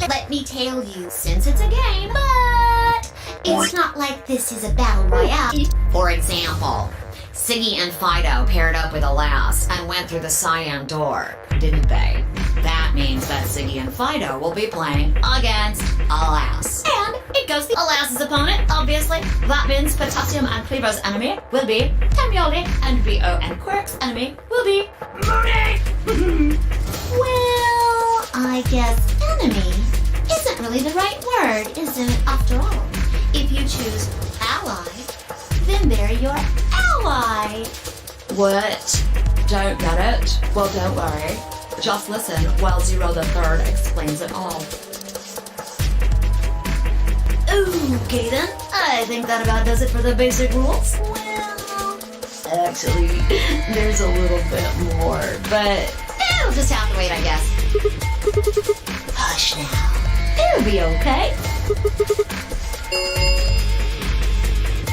let me tell you, since it's a game, but it's not like this is a battle royale. For example, Siggy and Fido paired up with Alas and went through the cyan door, didn't they? That means that Siggy and Fido will be playing against Alas. And it goes the Alas's opponent, obviously. That means Potassium and Cleaver's enemy will be Tamioli, and Bo and Quirk's enemy will be Moody! Well, I guess enemy isn't really the right word, is it, after all? If you choose ally, then they're your ally. What? Don't get it? Well, don't worry. Just listen while Zero the Third explains it all. Okay then, I think that about does it for the basic rules. Well, actually, there's a little bit more, but You'll just have to wait, I guess. hush now. It'll be okay.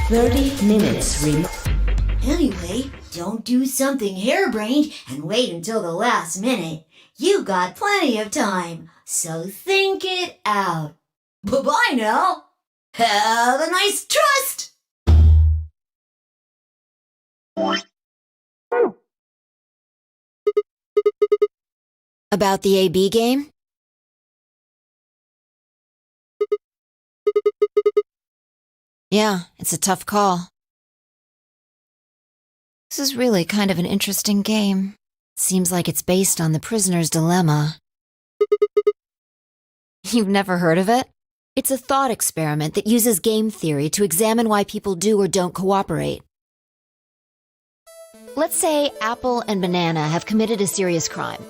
30 minutes remain. Anyway, don't do something harebrained and wait until the last minute. You got plenty of time, so think it out. Bye-bye now. Have a nice trust. About the AB game? Yeah, it's a tough call. This is really kind of an interesting game. Seems like it's based on the prisoner's dilemma. You've never heard of it? It's a thought experiment that uses game theory to examine why people do or don't cooperate. Let's say Apple and Banana have committed a serious crime.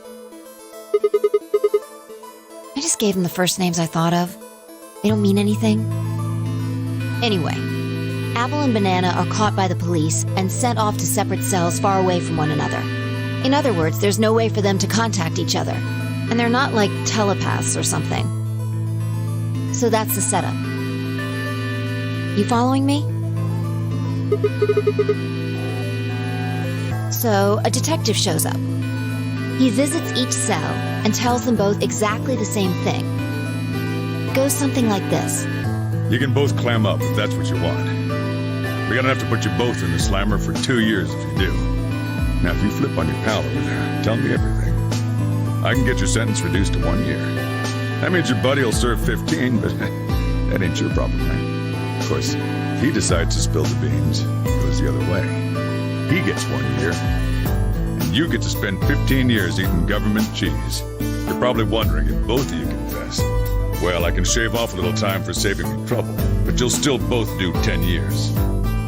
I just gave them the first names I thought of. They don't mean anything. Anyway, Apple and Banana are caught by the police and sent off to separate cells far away from one another. In other words, there's no way for them to contact each other. And they're not like telepaths or something. So that's the setup. You following me? So, a detective shows up. He visits each cell and tells them both exactly the same thing. It goes something like this. You can both clam up if that's what you want. We're gonna have to put you both in the slammer for 2 years if you do. Now, if you flip on your pal over there, tell me everything. I can get your sentence reduced to 1 year. That means your buddy will serve 15, but that ain't your problem, man. Of course, if he decides to spill the beans, it goes the other way. He gets 1 year, and you get to spend 15 years eating government cheese. You're probably wondering if both of you confess. Well, I can shave off a little time for saving me trouble, but you'll still both do 10 years.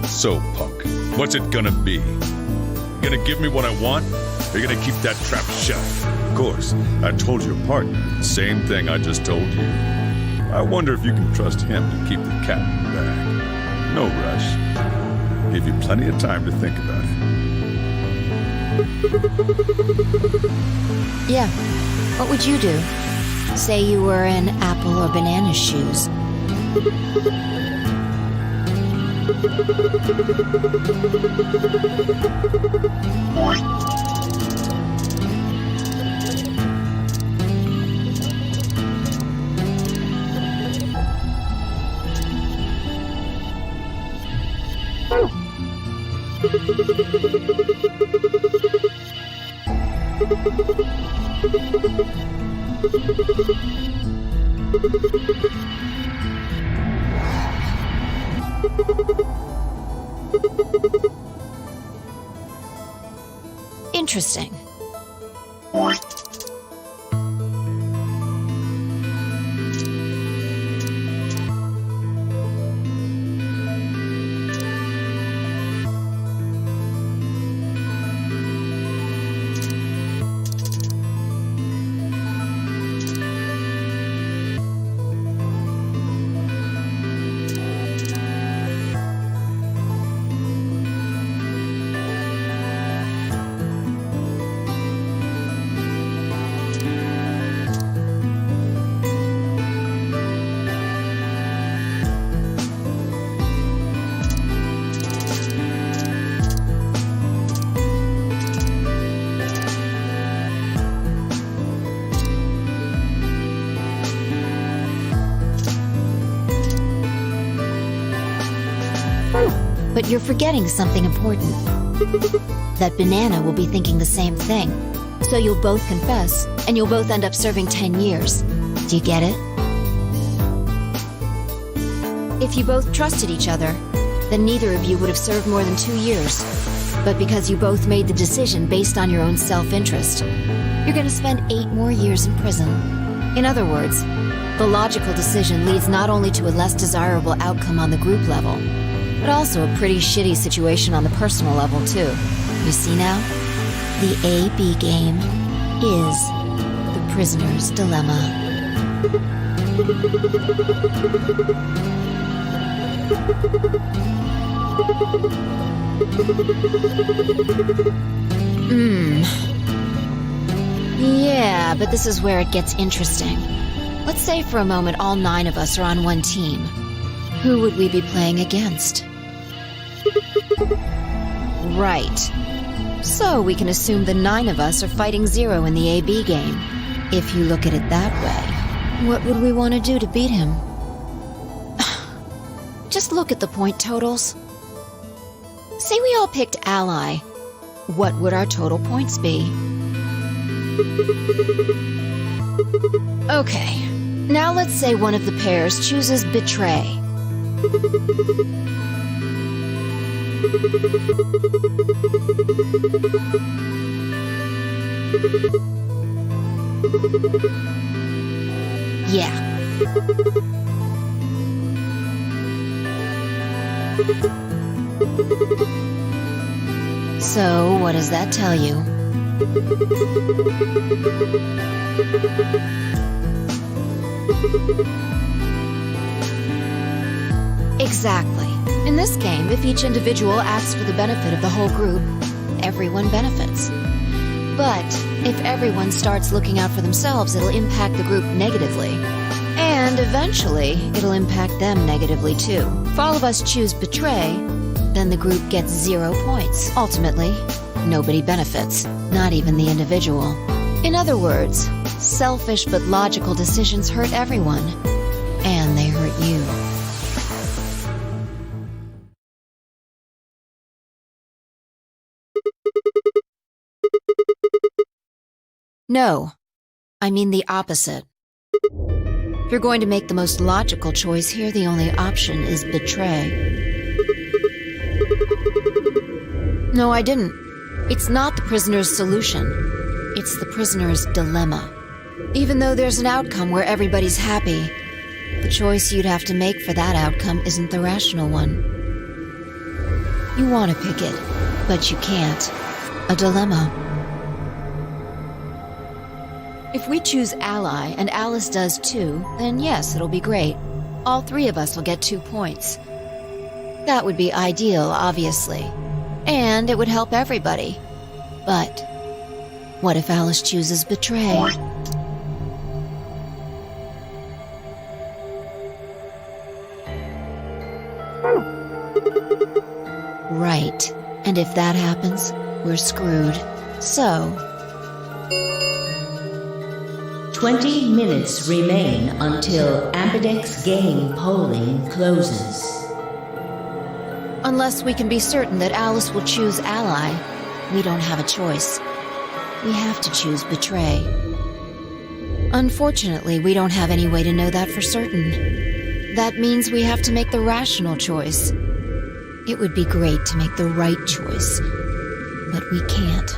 So, punk, what's it gonna be? You gonna give me what I want, or you gonna keep that trap shut? Of course, I told your partner the same thing I just told you. I wonder if you can trust him to keep the cat in the bag. No rush. Give you plenty of time to think about it. Yeah. What would you do? Say you were in Apple or Banana's shoes. Interesting. But you're forgetting something important. That Banana will be thinking the same thing. So you'll both confess, and you'll both end up serving 10 years. Do you get it? If you both trusted each other, then neither of you would have served more than 2 years. But because you both made the decision based on your own self-interest, you're going to spend 8 more years in prison. In other words, the logical decision leads not only to a less desirable outcome on the group level, but also a pretty shitty situation on the personal level, too. You see now? The A-B game is the prisoner's dilemma. Yeah, but this is where it gets interesting. Let's say for a moment all 9 of us are on one team. Who would we be playing against? Right. So we can assume the 9 of us are fighting Zero in the AB game. If you look at it that way, what would we want to do to beat him? Just look at the point totals. Say we all picked Ally. What would our total points be? Okay, now let's say one of the pairs chooses Betray. Yeah. So, what does that tell you? Exactly. In this game, if each individual acts for the benefit of the whole group, everyone benefits. But if everyone starts looking out for themselves, it'll impact the group negatively. And eventually, it'll impact them negatively too. If all of us choose Betray, then the group gets 0 points. Ultimately, nobody benefits, not even the individual. In other words, selfish but logical decisions hurt everyone, and they hurt you. No, I mean the opposite. If you're going to make the most logical choice here, the only option is Betray. No, I didn't. It's not the prisoner's solution. It's the prisoner's dilemma. Even though there's an outcome where everybody's happy, the choice you'd have to make for that outcome isn't the rational one. You want to pick it, but you can't. A dilemma. If we choose Ally and Alice does too, then yes, it'll be great. All 3 of us will get 2 points. That would be ideal, obviously. And it would help everybody. But what if Alice chooses Betray? Right. And if that happens, we're screwed. So 20 minutes remain until Ambidex game polling closes. unless we can be certain that Alice will choose Ally, we don't have a choice. We have to choose Betray. Unfortunately, we don't have any way to know that for certain. That means we have to make the rational choice. It would be great to make the right choice, but we can't.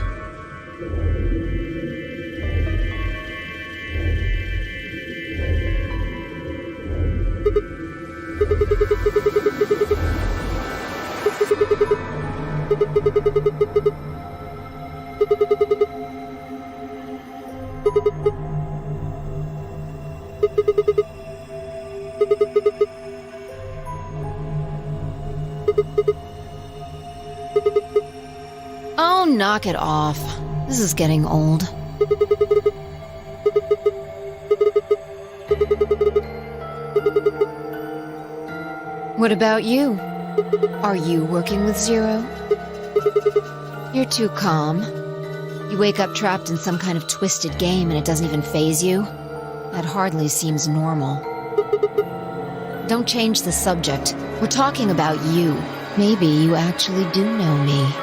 Oh, knock it off. This is getting old. What about you? Are you working with Zero? You're too calm. You wake up trapped in some kind of twisted game and it doesn't even faze you? That hardly seems normal. Don't change the subject. We're talking about you. Maybe you actually do know me.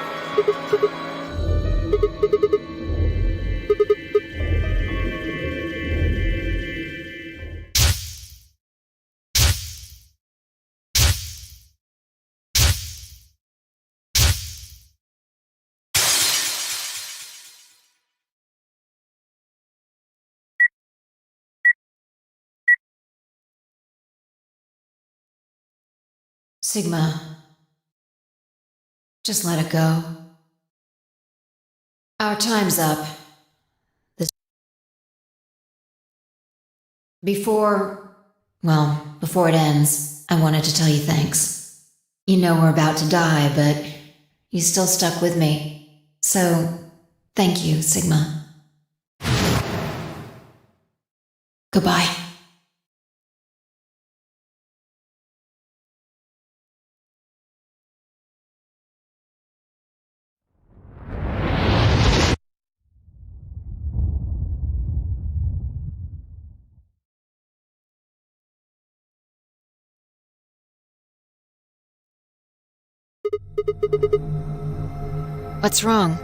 Sigma, just let it go. Our time's up. Before it ends, I wanted to tell you thanks. You know we're about to die, but you still stuck with me. So, thank you, Sigma. Goodbye. What's wrong?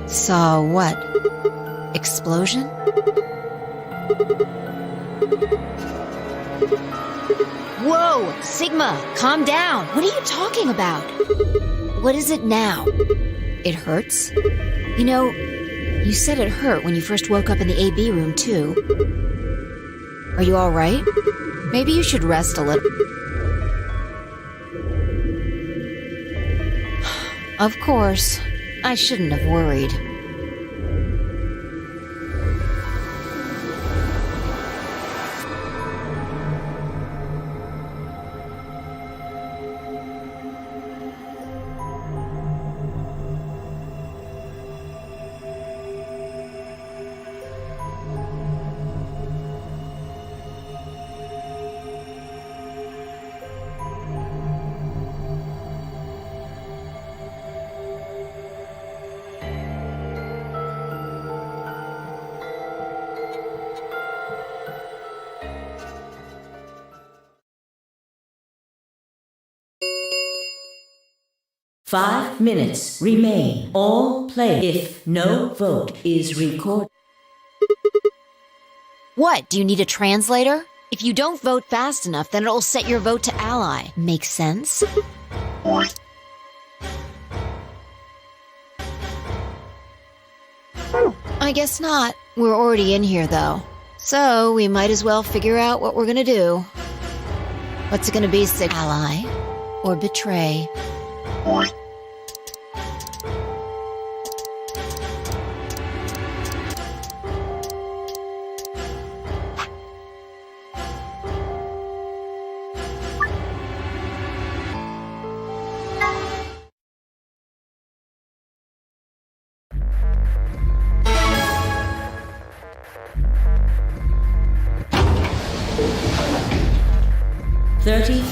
Saw what? Explosion? Whoa! Sigma, calm down! What are you talking about? What is it now? It hurts? You know, you said it hurt when you first woke up in the AB room, too. Are you alright? Maybe you should rest a little. Of course. I shouldn't have worried. Five minutes remain. All play if no vote is recorded. What? Do you need a translator? If you don't vote fast enough, then it'll set your vote to ally. Makes sense? I guess not. We're already in here, though. So, we might as well figure out what we're gonna do. What's it gonna be, ally? Or betray?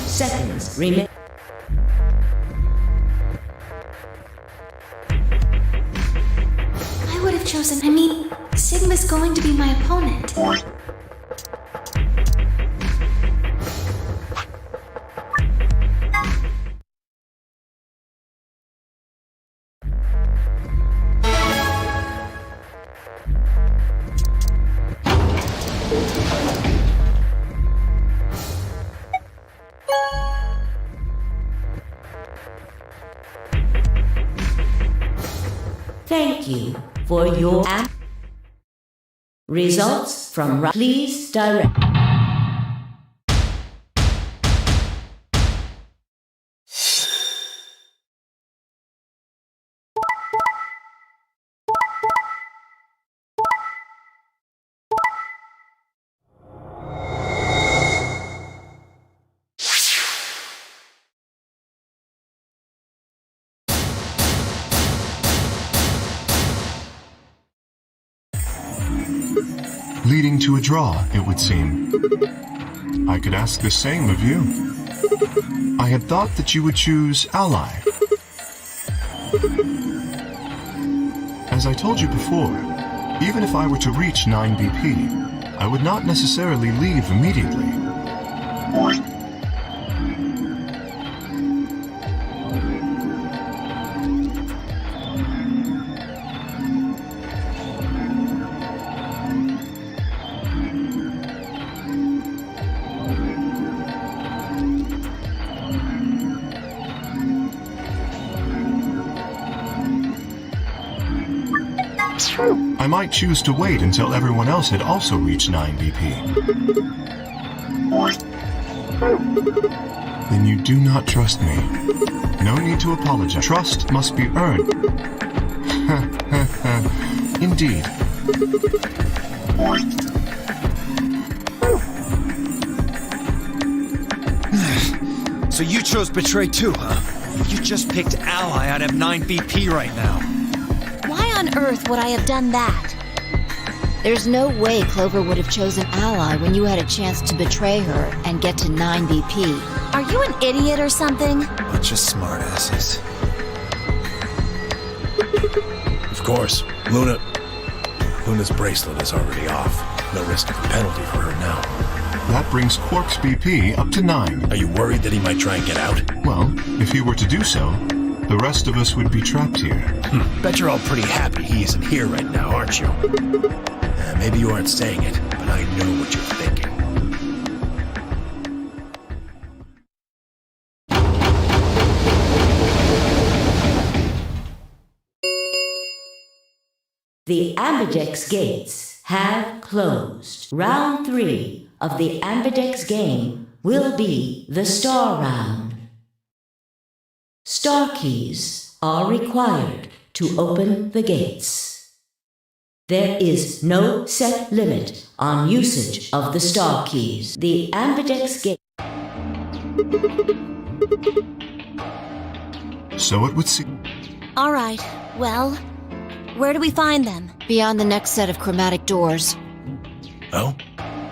Seconds remain. I would have chosen. Sigma's going to be my opponent. Thank you for your results from please direct. Leading to a draw, it would seem. I could ask the same of you. I had thought that you would choose ally. As I told you before, even if I were to reach 9 BP, I would not necessarily leave immediately. I might choose to wait until everyone else had also reached 9 BP. Then you do not trust me. No need to apologize. Trust must be earned. Indeed. So you chose Betray too, huh? You just picked ally out of 9 BP right now. Why on earth would I have done that? There's no way Clover would have chosen ally when you had a chance to betray her and get to 9 BP. Are you an idiot or something? Bunch of smartasses. Of course, Luna's bracelet is already off. No risk of a penalty for her now. That brings Quark's BP up to 9. Are you worried that he might try and get out? Well, if he were to do so, the rest of us would be trapped here. Bet you're all pretty happy he isn't here right now, aren't you? Maybe you aren't saying it, but I know what you're thinking. The Ambidex gates have closed. Round 3 of the Ambidex game will be the Star Round. Star keys are required to open the gates. There is no set limit on usage of the star keys. The Ambidex gate. So it would seem. All right, well, where do we find them? Beyond the next set of chromatic doors. Oh?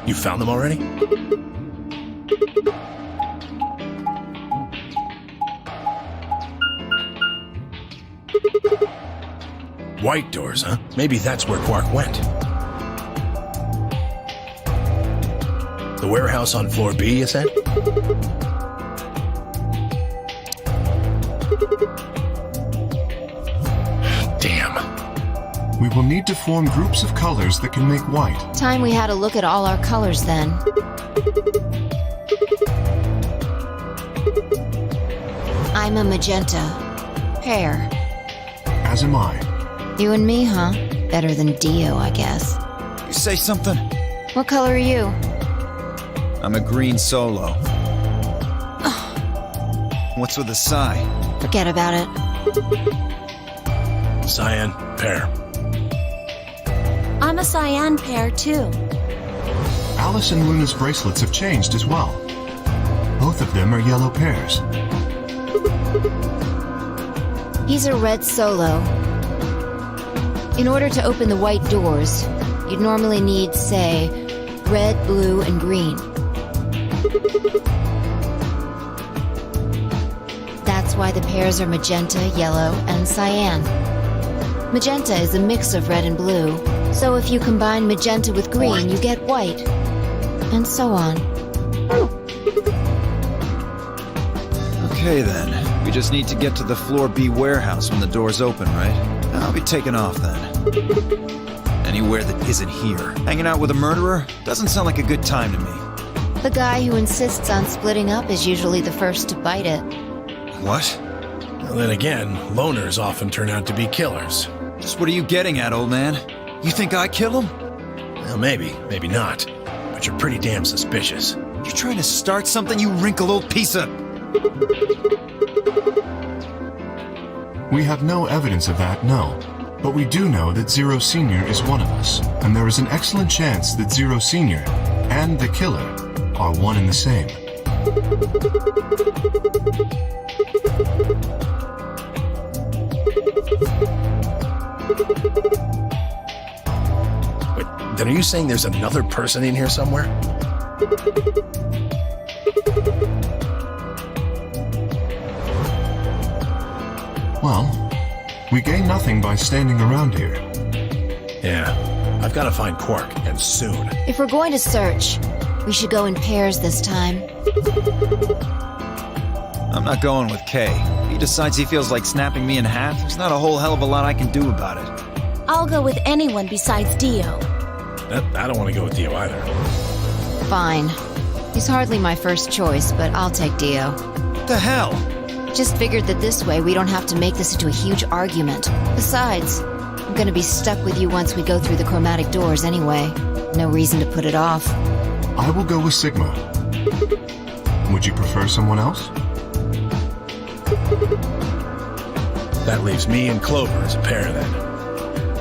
You found them already? White doors, huh? Maybe that's where Quark went. The warehouse on floor B, you said? Damn. We will need to form groups of colors that can make white. Time we had a look at all our colors then. I'm a magenta. Pear. As am I. You and me, huh? Better than Dio, I guess. You say something? What color are you? I'm a green solo. What's with the sigh? Forget about it. Cyan, pear. I'm a cyan pair, too. Alice and Luna's bracelets have changed as well. Both of them are yellow pears. He's a red solo. In order to open the white doors, you'd normally need, say, red, blue, and green. That's why the pairs are magenta, yellow, and cyan. Magenta is a mix of red and blue, so if you combine magenta with green, you get white. And so on. Okay then. We just need to get to the floor B warehouse when the doors open, right? I'll be taking off then. Anywhere that isn't here. Hanging out with a murderer doesn't sound like a good time to me. The guy who insists on splitting up is usually the first to bite it. What? Well, then again, loners often turn out to be killers. Just what are you getting at, old man? You think I kill him? Well, maybe, maybe not. But you're pretty damn suspicious. You trying to start something, you wrinkled old piece of... We have no evidence of that, no. But we do know that Zero Senior is one of us, and there is an excellent chance that Zero Senior and the killer are one and the same. Wait, then are you saying there's another person in here somewhere? Well, we gain nothing by standing around here. Yeah, I've got to find Quark, and soon. If we're going to search, we should go in pairs this time. I'm not going with Kay. If he decides he feels like snapping me in half, there's not a whole hell of a lot I can do about it. I'll go with anyone besides Dio. I don't want to go with Dio either. Fine. He's hardly my first choice, but I'll take Dio. What the hell? Just figured that this way we don't have to make this into a huge argument. Besides, I'm gonna be stuck with you once we go through the chromatic doors anyway. No reason to put it off. I will go with Sigma. Would you prefer someone else? That leaves me and Clover as a pair then.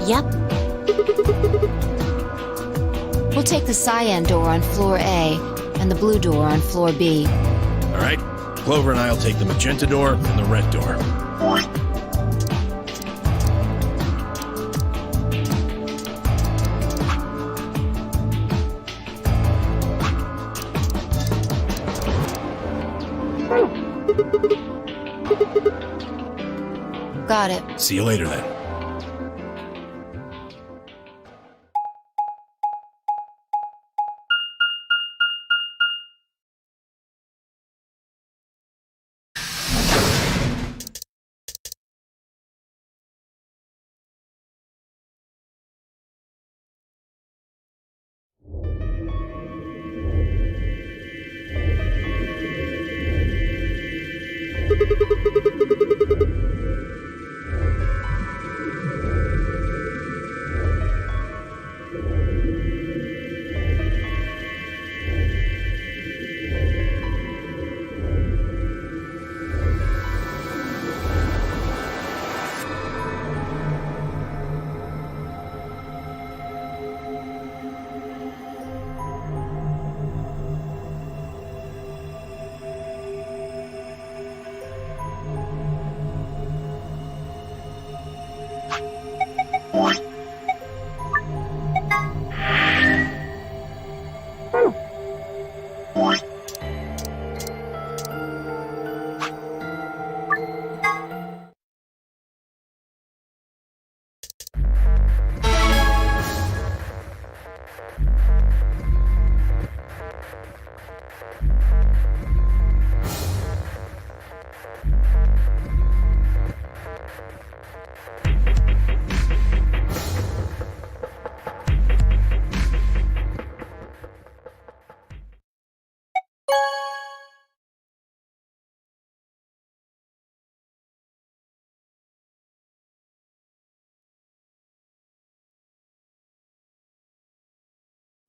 Yep. We'll take the cyan door on floor A and the blue door on floor B. All right, Clover and I'll take the magenta door and the red door. Got it. See you later then.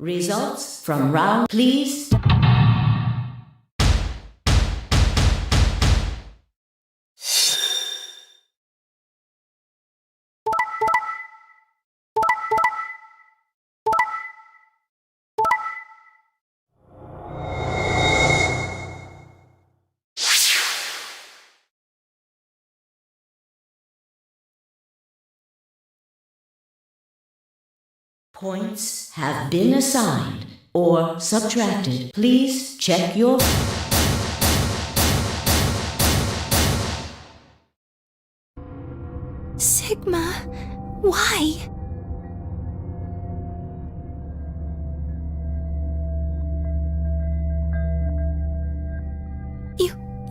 Results from round, please. Points have been assigned or subtracted. Please check your... Sigma, why?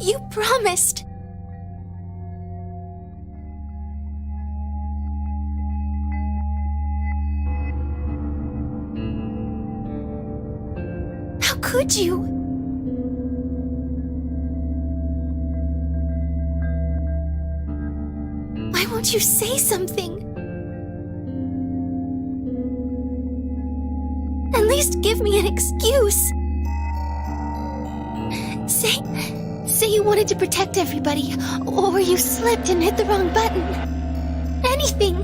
You promised. How could you? Why won't you say something? At least give me an excuse. Say you wanted to protect everybody, or you slipped and hit the wrong button. Anything.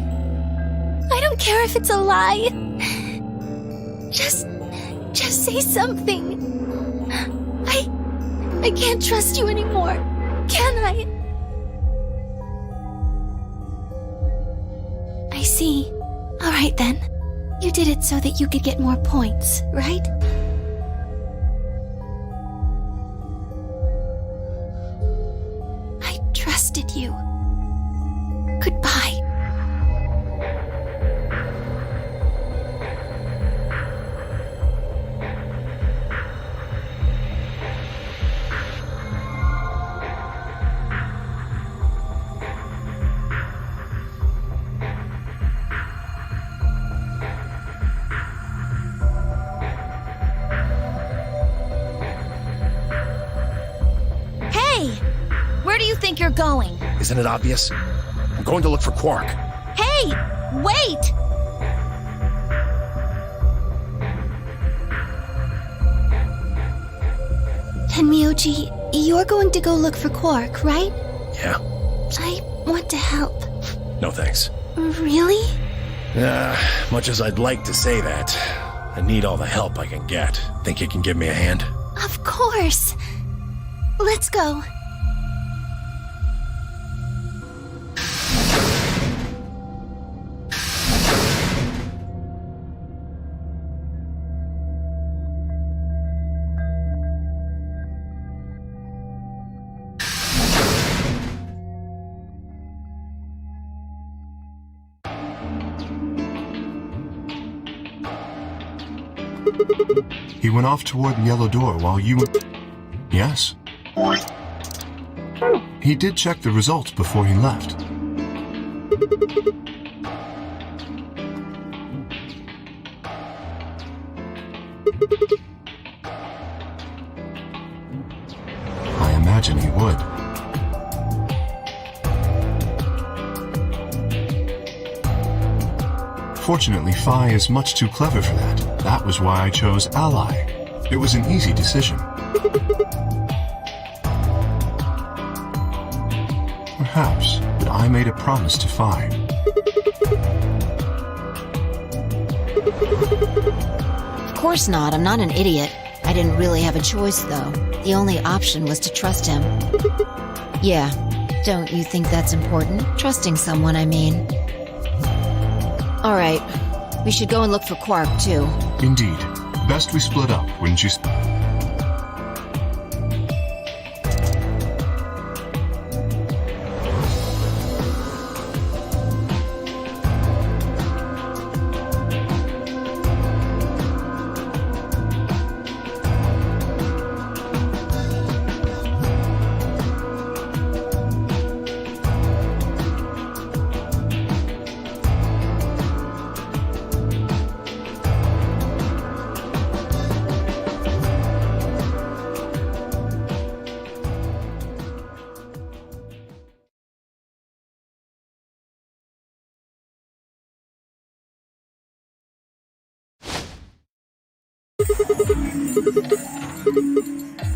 I don't care if it's a lie. Just say something. I can't trust you anymore, can I? I see. All right then. You did it so that you could get more points, right? I trusted you. Goodbye. Where do you think you're going? Isn't it obvious? I'm going to look for Quark. Hey! Wait! Tenmyoji, you're going to go look for Quark, right? Yeah. I want to help. No thanks. Really? Much as I'd like to say that, I need all the help I can get. Think you can give me a hand? Of course. Let's go. He went off toward the yellow door while you... Yes. He did check the results before he left. I imagine he would. Fortunately, Phi is much too clever for that. That was why I chose Ally. It was an easy decision. Perhaps, but I made a promise to Phi. Of course not. I'm not an idiot. I didn't really have a choice, though. The only option was to trust him. Yeah. Don't you think that's important? Trusting someone, I mean. All right. We should go and look for Quark, too. Indeed. Best we split up, wouldn't you?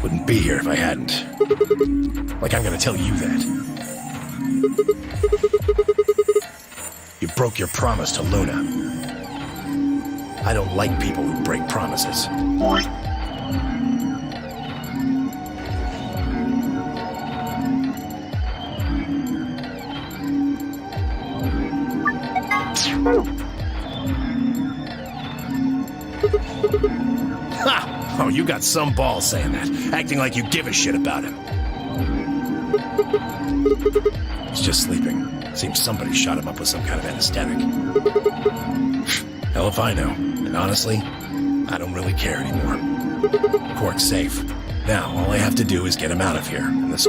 Wouldn't be here if I hadn't. Like I'm gonna tell you that. You broke your promise to Luna. I don't like people who break promises. Ha! Oh, you got some balls saying that, acting like you give a shit about him. He's just sleeping. Seems somebody shot him up with some kind of anesthetic. Hell if I know. And honestly, I don't really care anymore. Quark's safe. Now, all I have to do is get him out of here. And this...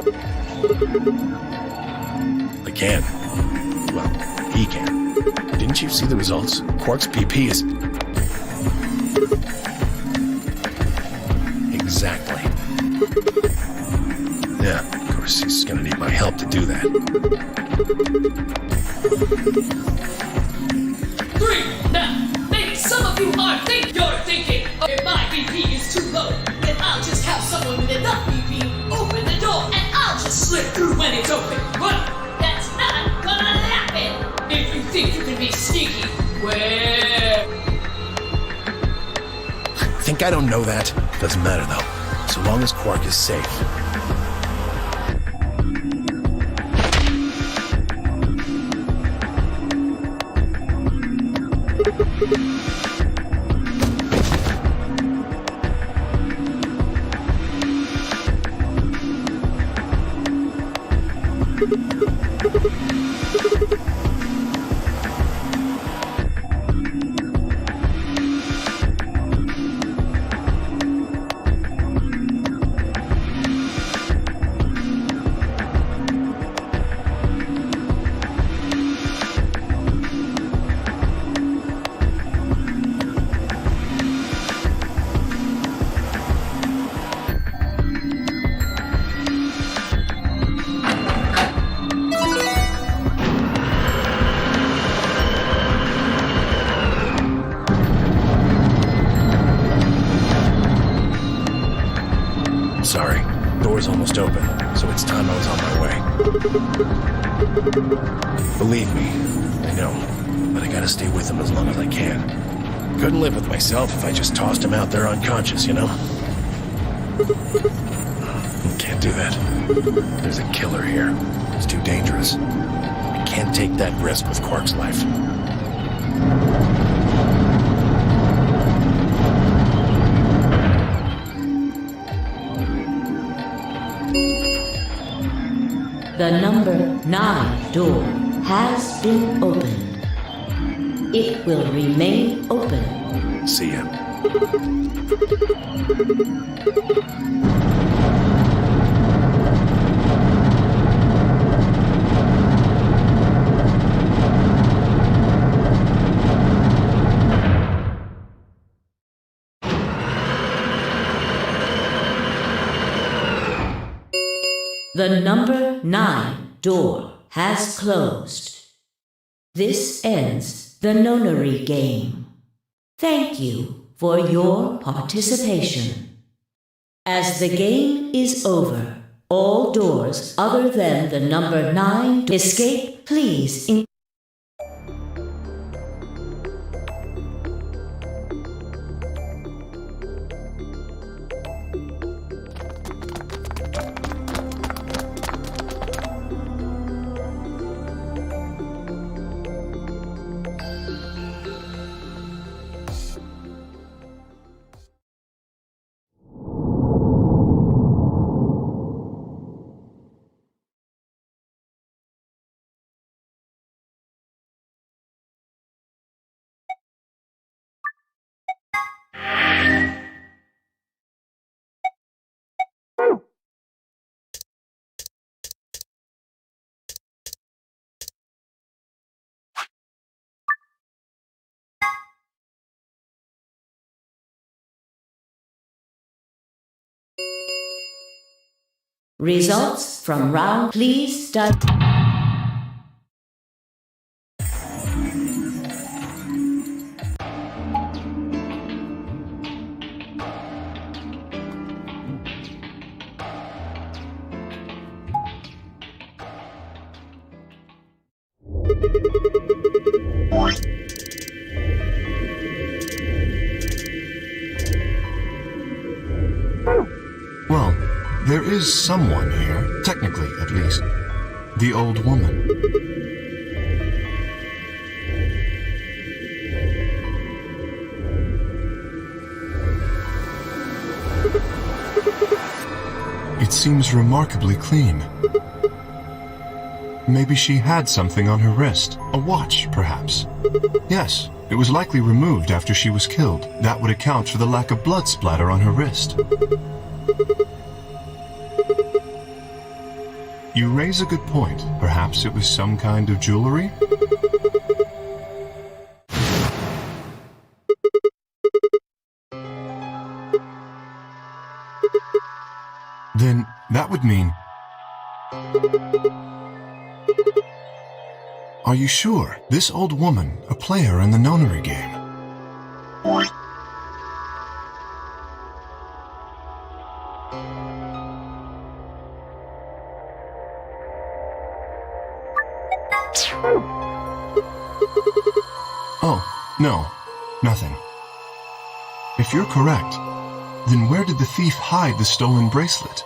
I can. Well, he can. Didn't you see the results? Quark's PP is... Exactly. Yeah, of course, he's gonna need my help to do that. 3. Now, maybe some of you are thinking, if my BP is too low, then I'll just have someone with enough BP open the door and I'll just slip through when it's open. But that's not gonna happen. If you think you can be sneaky, well... Think I don't know that? Doesn't matter, though. So long as Quark is safe. Sorry, door's almost open, so it's time I was on my way. Believe me, I know, but I gotta stay with him as long as I can. Couldn't live with myself if I just tossed him out there unconscious, you know? Can't do that. There's a killer here. It's too dangerous. I can't take that risk with Quark's life. The number 9 door has been opened. It will remain open. See ya. The number 9 door has closed. This ends the nonary game. Thank you for your participation. As the game is over, all doors other than the number 9 escape, please. Results from round, please start. Well, there is someone here, technically at least. The old woman. It seems remarkably clean. Maybe she had something on her wrist. A watch, perhaps. Yes, it was likely removed after she was killed. That would account for the lack of blood splatter on her wrist. You raise a good point. Perhaps it was some kind of jewelry? Then that would mean... Are you sure? This old woman, a player in the nonary game. Oh, no, nothing. If you're correct, then where did the thief hide the stolen bracelet?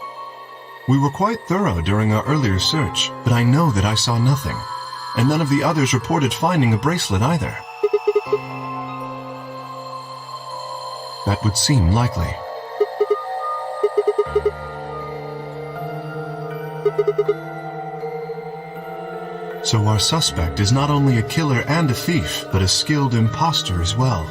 We were quite thorough during our earlier search, but I know that I saw nothing, and none of the others reported finding a bracelet either. That would seem likely. So our suspect is not only a killer and a thief, but a skilled imposter as well.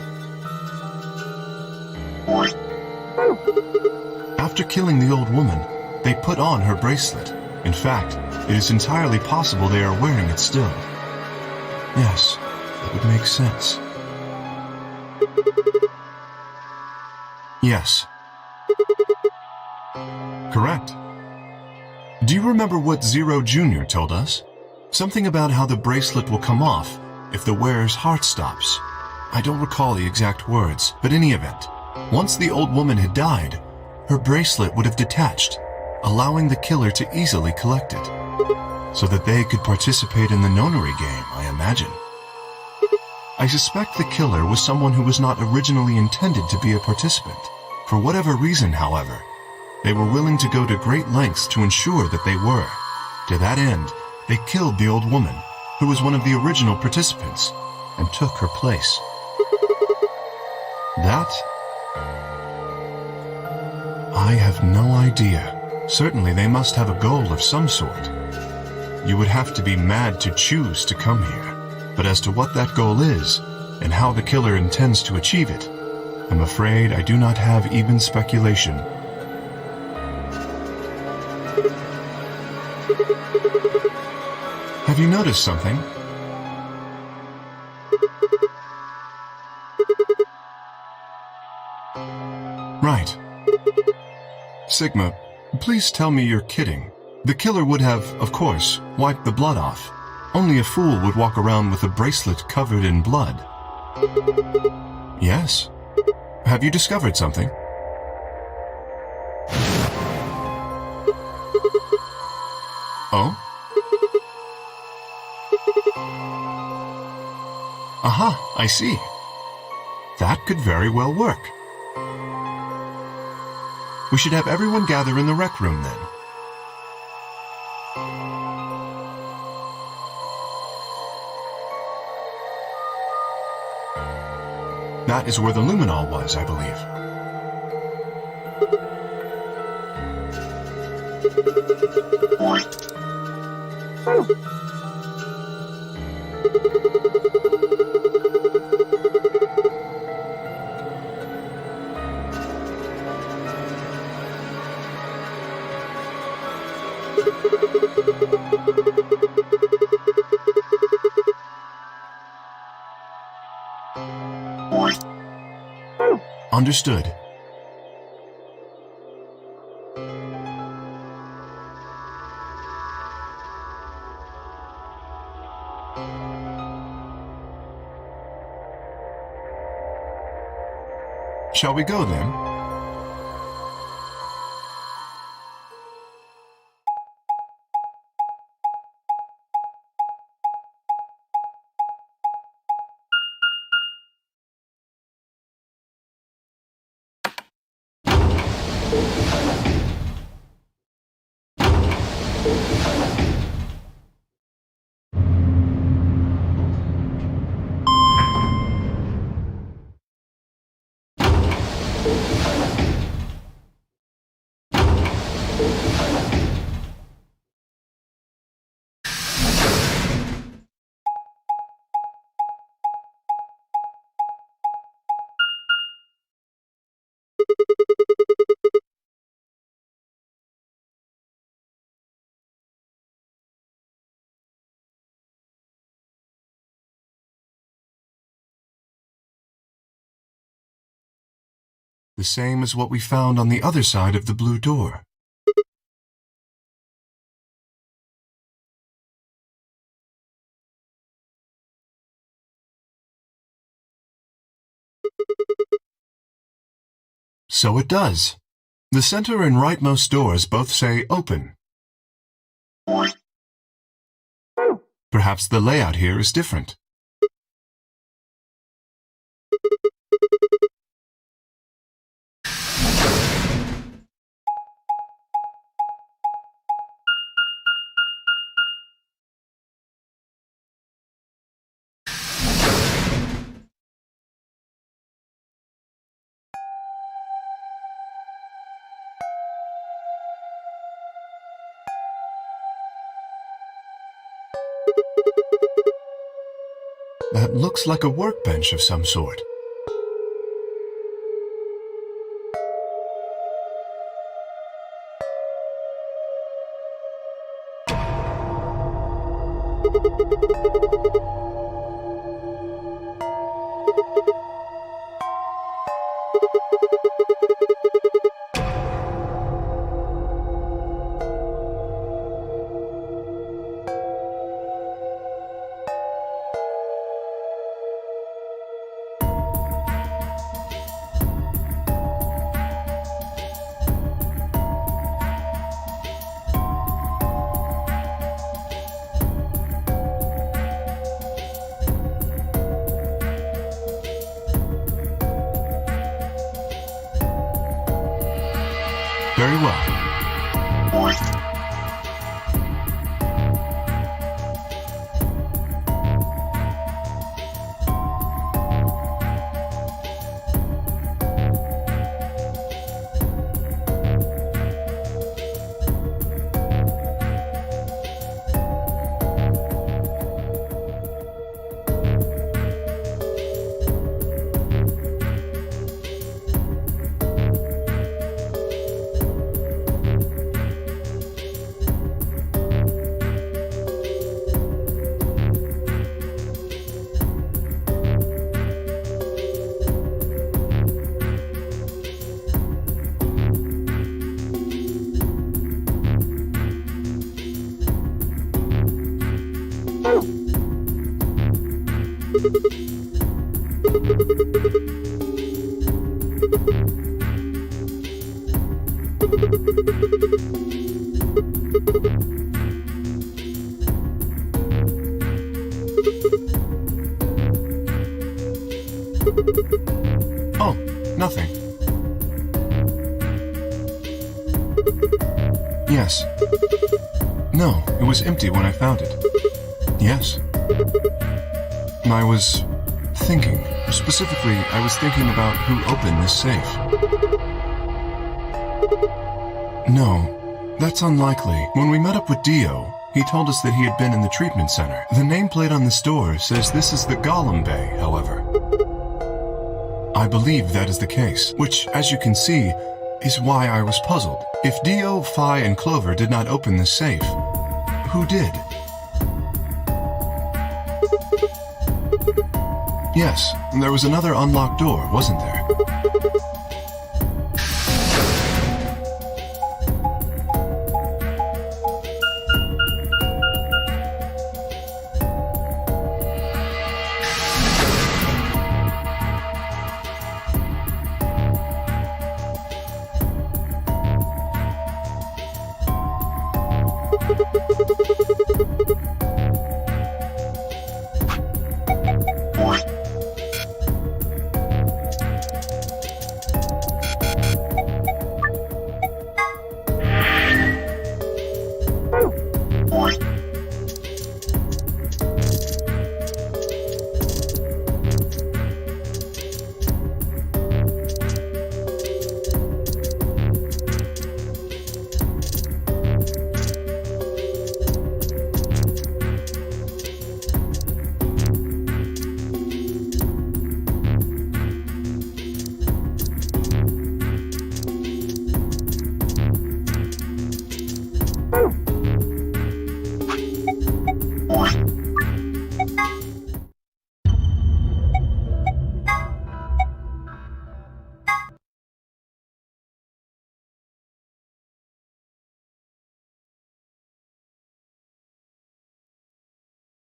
After killing the old woman, they put on her bracelet. In fact, it is entirely possible they are wearing it still. Yes, that would make sense. Yes. Correct. Do you remember what Zero Jr. told us? Something about how the bracelet will come off if the wearer's heart stops. I don't recall the exact words, but in any event, once the old woman had died, her bracelet would have detached, allowing the killer to easily collect it, so that they could participate in the nonary game, I imagine. I suspect the killer was someone who was not originally intended to be a participant. For whatever reason, however, they were willing to go to great lengths to ensure that they were. To that end, they killed the old woman, who was one of the original participants, and took her place. That... I have no idea. Certainly they must have a goal of some sort. You would have to be mad to choose to come here. But as to what that goal is, and how the killer intends to achieve it, I'm afraid I do not have even speculation. Have you noticed something? Right. Sigma, please tell me you're kidding. The killer would have, of course, wiped the blood off. Only a fool would walk around with a bracelet covered in blood. Yes. Have you discovered something? Oh? Aha, I see. That could very well work. We should have everyone gather in the rec room then. That is where the luminol was, I believe. Understood. Shall we go then? The same as what we found on the other side of the blue door. So it does. The center and rightmost doors both say open. Perhaps the layout here is different. That looks like a workbench of some sort. Very well. Oh, nothing. Yes. No, it was empty when I found it. Yes. I was thinking. Specifically, I was thinking about who opened this safe. No, that's unlikely. When we met up with Dio, he told us that he had been in the treatment center. The nameplate on the store says this is the Golem Bay, however. I believe that is the case, which, as you can see, is why I was puzzled. If Dio, Phi, and Clover did not open this safe, who did? Yes, there was another unlocked door, wasn't there?